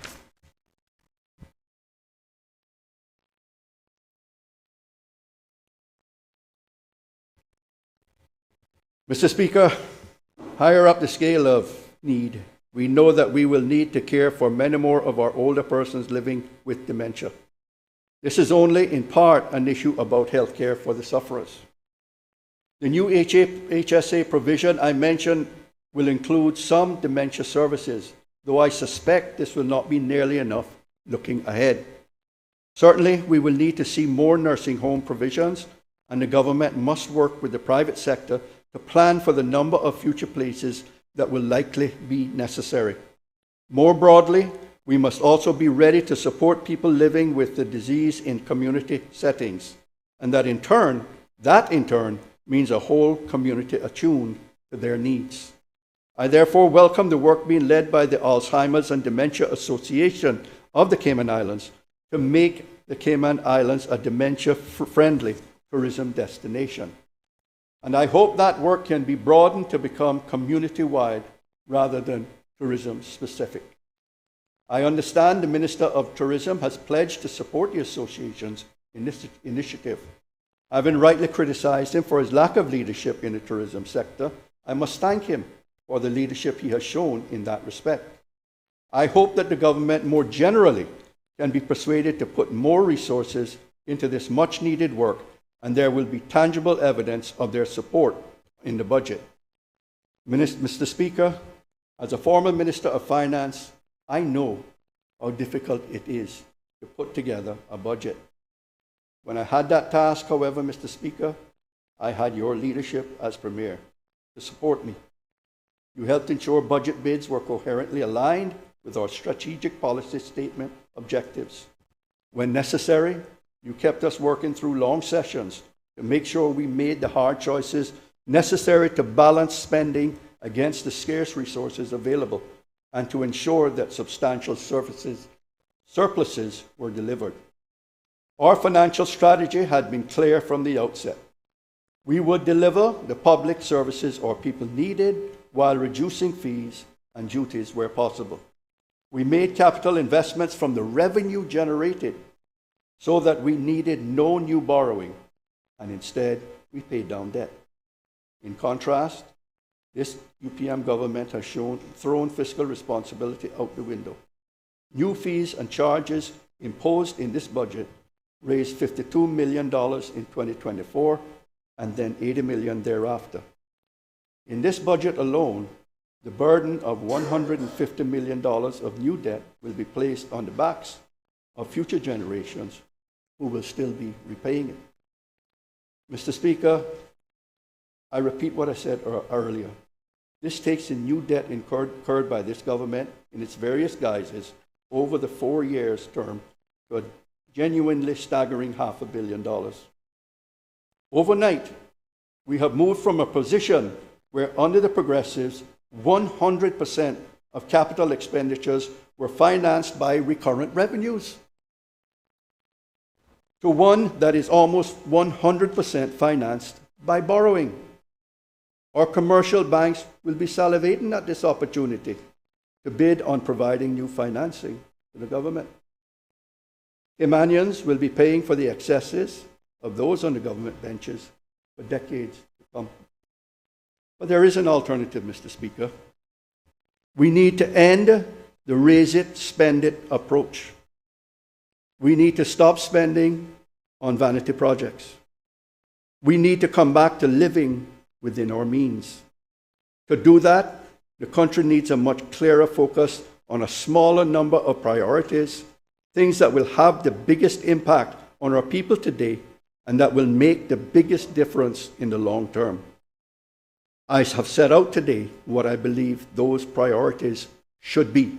Mr. Speaker, higher up the scale of need, we know that we will need to care for many more of our older persons living with dementia. This is only in part an issue about health care for the sufferers. The new HSA provision I mentioned will include some dementia services, though I suspect this will not be nearly enough looking ahead. Certainly, we will need to see more nursing home provisions, and the government must work with the private sector to plan for the number of future places that will likely be necessary. More broadly, we must also be ready to support people living with the disease in community settings, and that in turn means a whole community attuned to their needs. I therefore welcome the work being led by the Alzheimer's and Dementia Association of the Cayman Islands to make the Cayman Islands a dementia-friendly tourism destination. And I hope that work can be broadened to become community-wide rather than tourism-specific. I understand the Minister of Tourism has pledged to support the association's initiative. Having rightly criticized him for his lack of leadership in the tourism sector, I must thank him for the leadership he has shown in that respect. I hope that the government more generally can be persuaded to put more resources into this much-needed work, and there will be tangible evidence of their support in the budget. Mr. Speaker, as a former Minister of Finance, I know how difficult it is to put together a budget. When I had that task, however, Mr. Speaker, I had your leadership as Premier to support me. You helped ensure budget bids were coherently aligned with our strategic policy statement objectives. When necessary, you kept us working through long sessions to make sure we made the hard choices necessary to balance spending against the scarce resources available and to ensure that substantial surpluses were delivered. Our financial strategy had been clear from the outset. We would deliver the public services our people needed while reducing fees and duties where possible. We made capital investments from the revenue generated so that we needed no new borrowing, and instead we paid down debt. In contrast, this UPM government has thrown fiscal responsibility out the window. New fees and charges imposed in this budget raised $52 million in 2024 and then $80 million thereafter. In this budget alone, the burden of $150 million of new debt will be placed on the backs of future generations who will still be repaying it. Mr. Speaker, I repeat what I said earlier. This takes in new debt incurred by this government in its various guises over the 4 years term to a genuinely staggering $500 million. Overnight, we have moved from a position where under the Progressives, 100% of capital expenditures were financed by recurrent revenues, to one that is almost 100% financed by borrowing. Our commercial banks will be salivating at this opportunity to bid on providing new financing to the government. Caymanians will be paying for the excesses of those on the government benches for decades to come. But there is an alternative, Mr. Speaker. We need to end the raise it, spend it approach. We need to stop spending on vanity projects. We need to come back to living within our means. To do that, the country needs a much clearer focus on a smaller number of priorities, things that will have the biggest impact on our people today and that will make the biggest difference in the long term. I have set out today what I believe those priorities should be.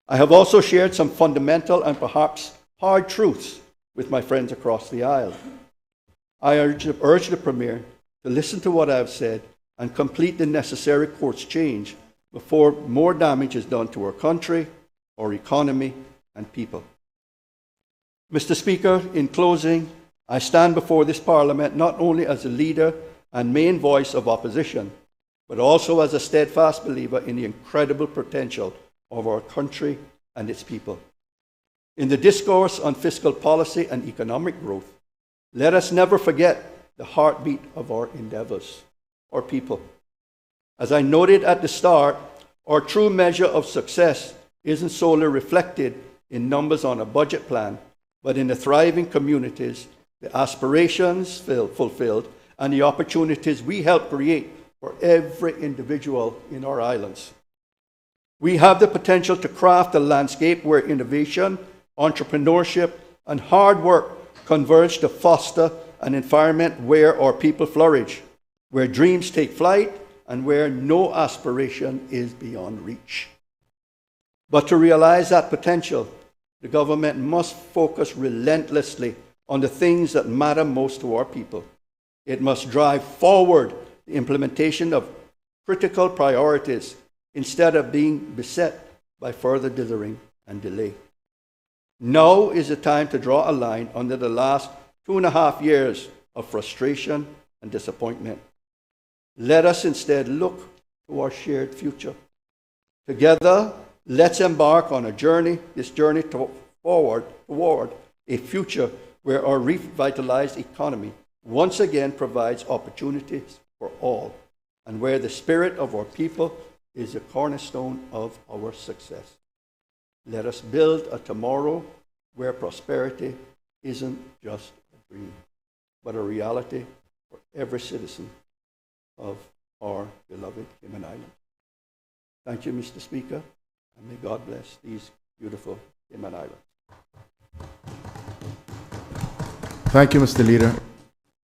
I have also shared some fundamental and perhaps hard truths with my friends across the aisle. I urge the Premier to listen to what I have said and complete the necessary course change before more damage is done to our country, our economy, and people. Mr. Speaker, in closing, I stand before this Parliament not only as a leader and main voice of opposition, but also as a steadfast believer in the incredible potential of our country and its people. In the discourse on fiscal policy and economic growth, let us never forget the heartbeat of our endeavors, our people. As I noted at the start, our true measure of success isn't solely reflected in numbers on a budget plan, but in the thriving communities, the aspirations fulfilled, and the opportunities we help create for every individual in our islands. We have the potential to craft a landscape where innovation, entrepreneurship, and hard work converge to foster an environment where our people flourish, where dreams take flight, and where no aspiration is beyond reach. But to realize that potential, the government must focus relentlessly on the things that matter most to our people. It must drive forward the implementation of critical priorities instead of being beset by further dithering and delay. Now is the time to draw a line under the last 2.5 years of frustration and disappointment. Let us instead look to our shared future. Together, let's embark on this journey toward a future where our revitalized economy once again provides opportunities for all, and where the spirit of our people is the cornerstone of our success. Let us build a tomorrow where prosperity isn't just a dream, but a reality for every citizen of our beloved Cayman Islands. Thank you, Mr. Speaker, and may God bless these beautiful Cayman Islands. Thank you, Mr. Leader.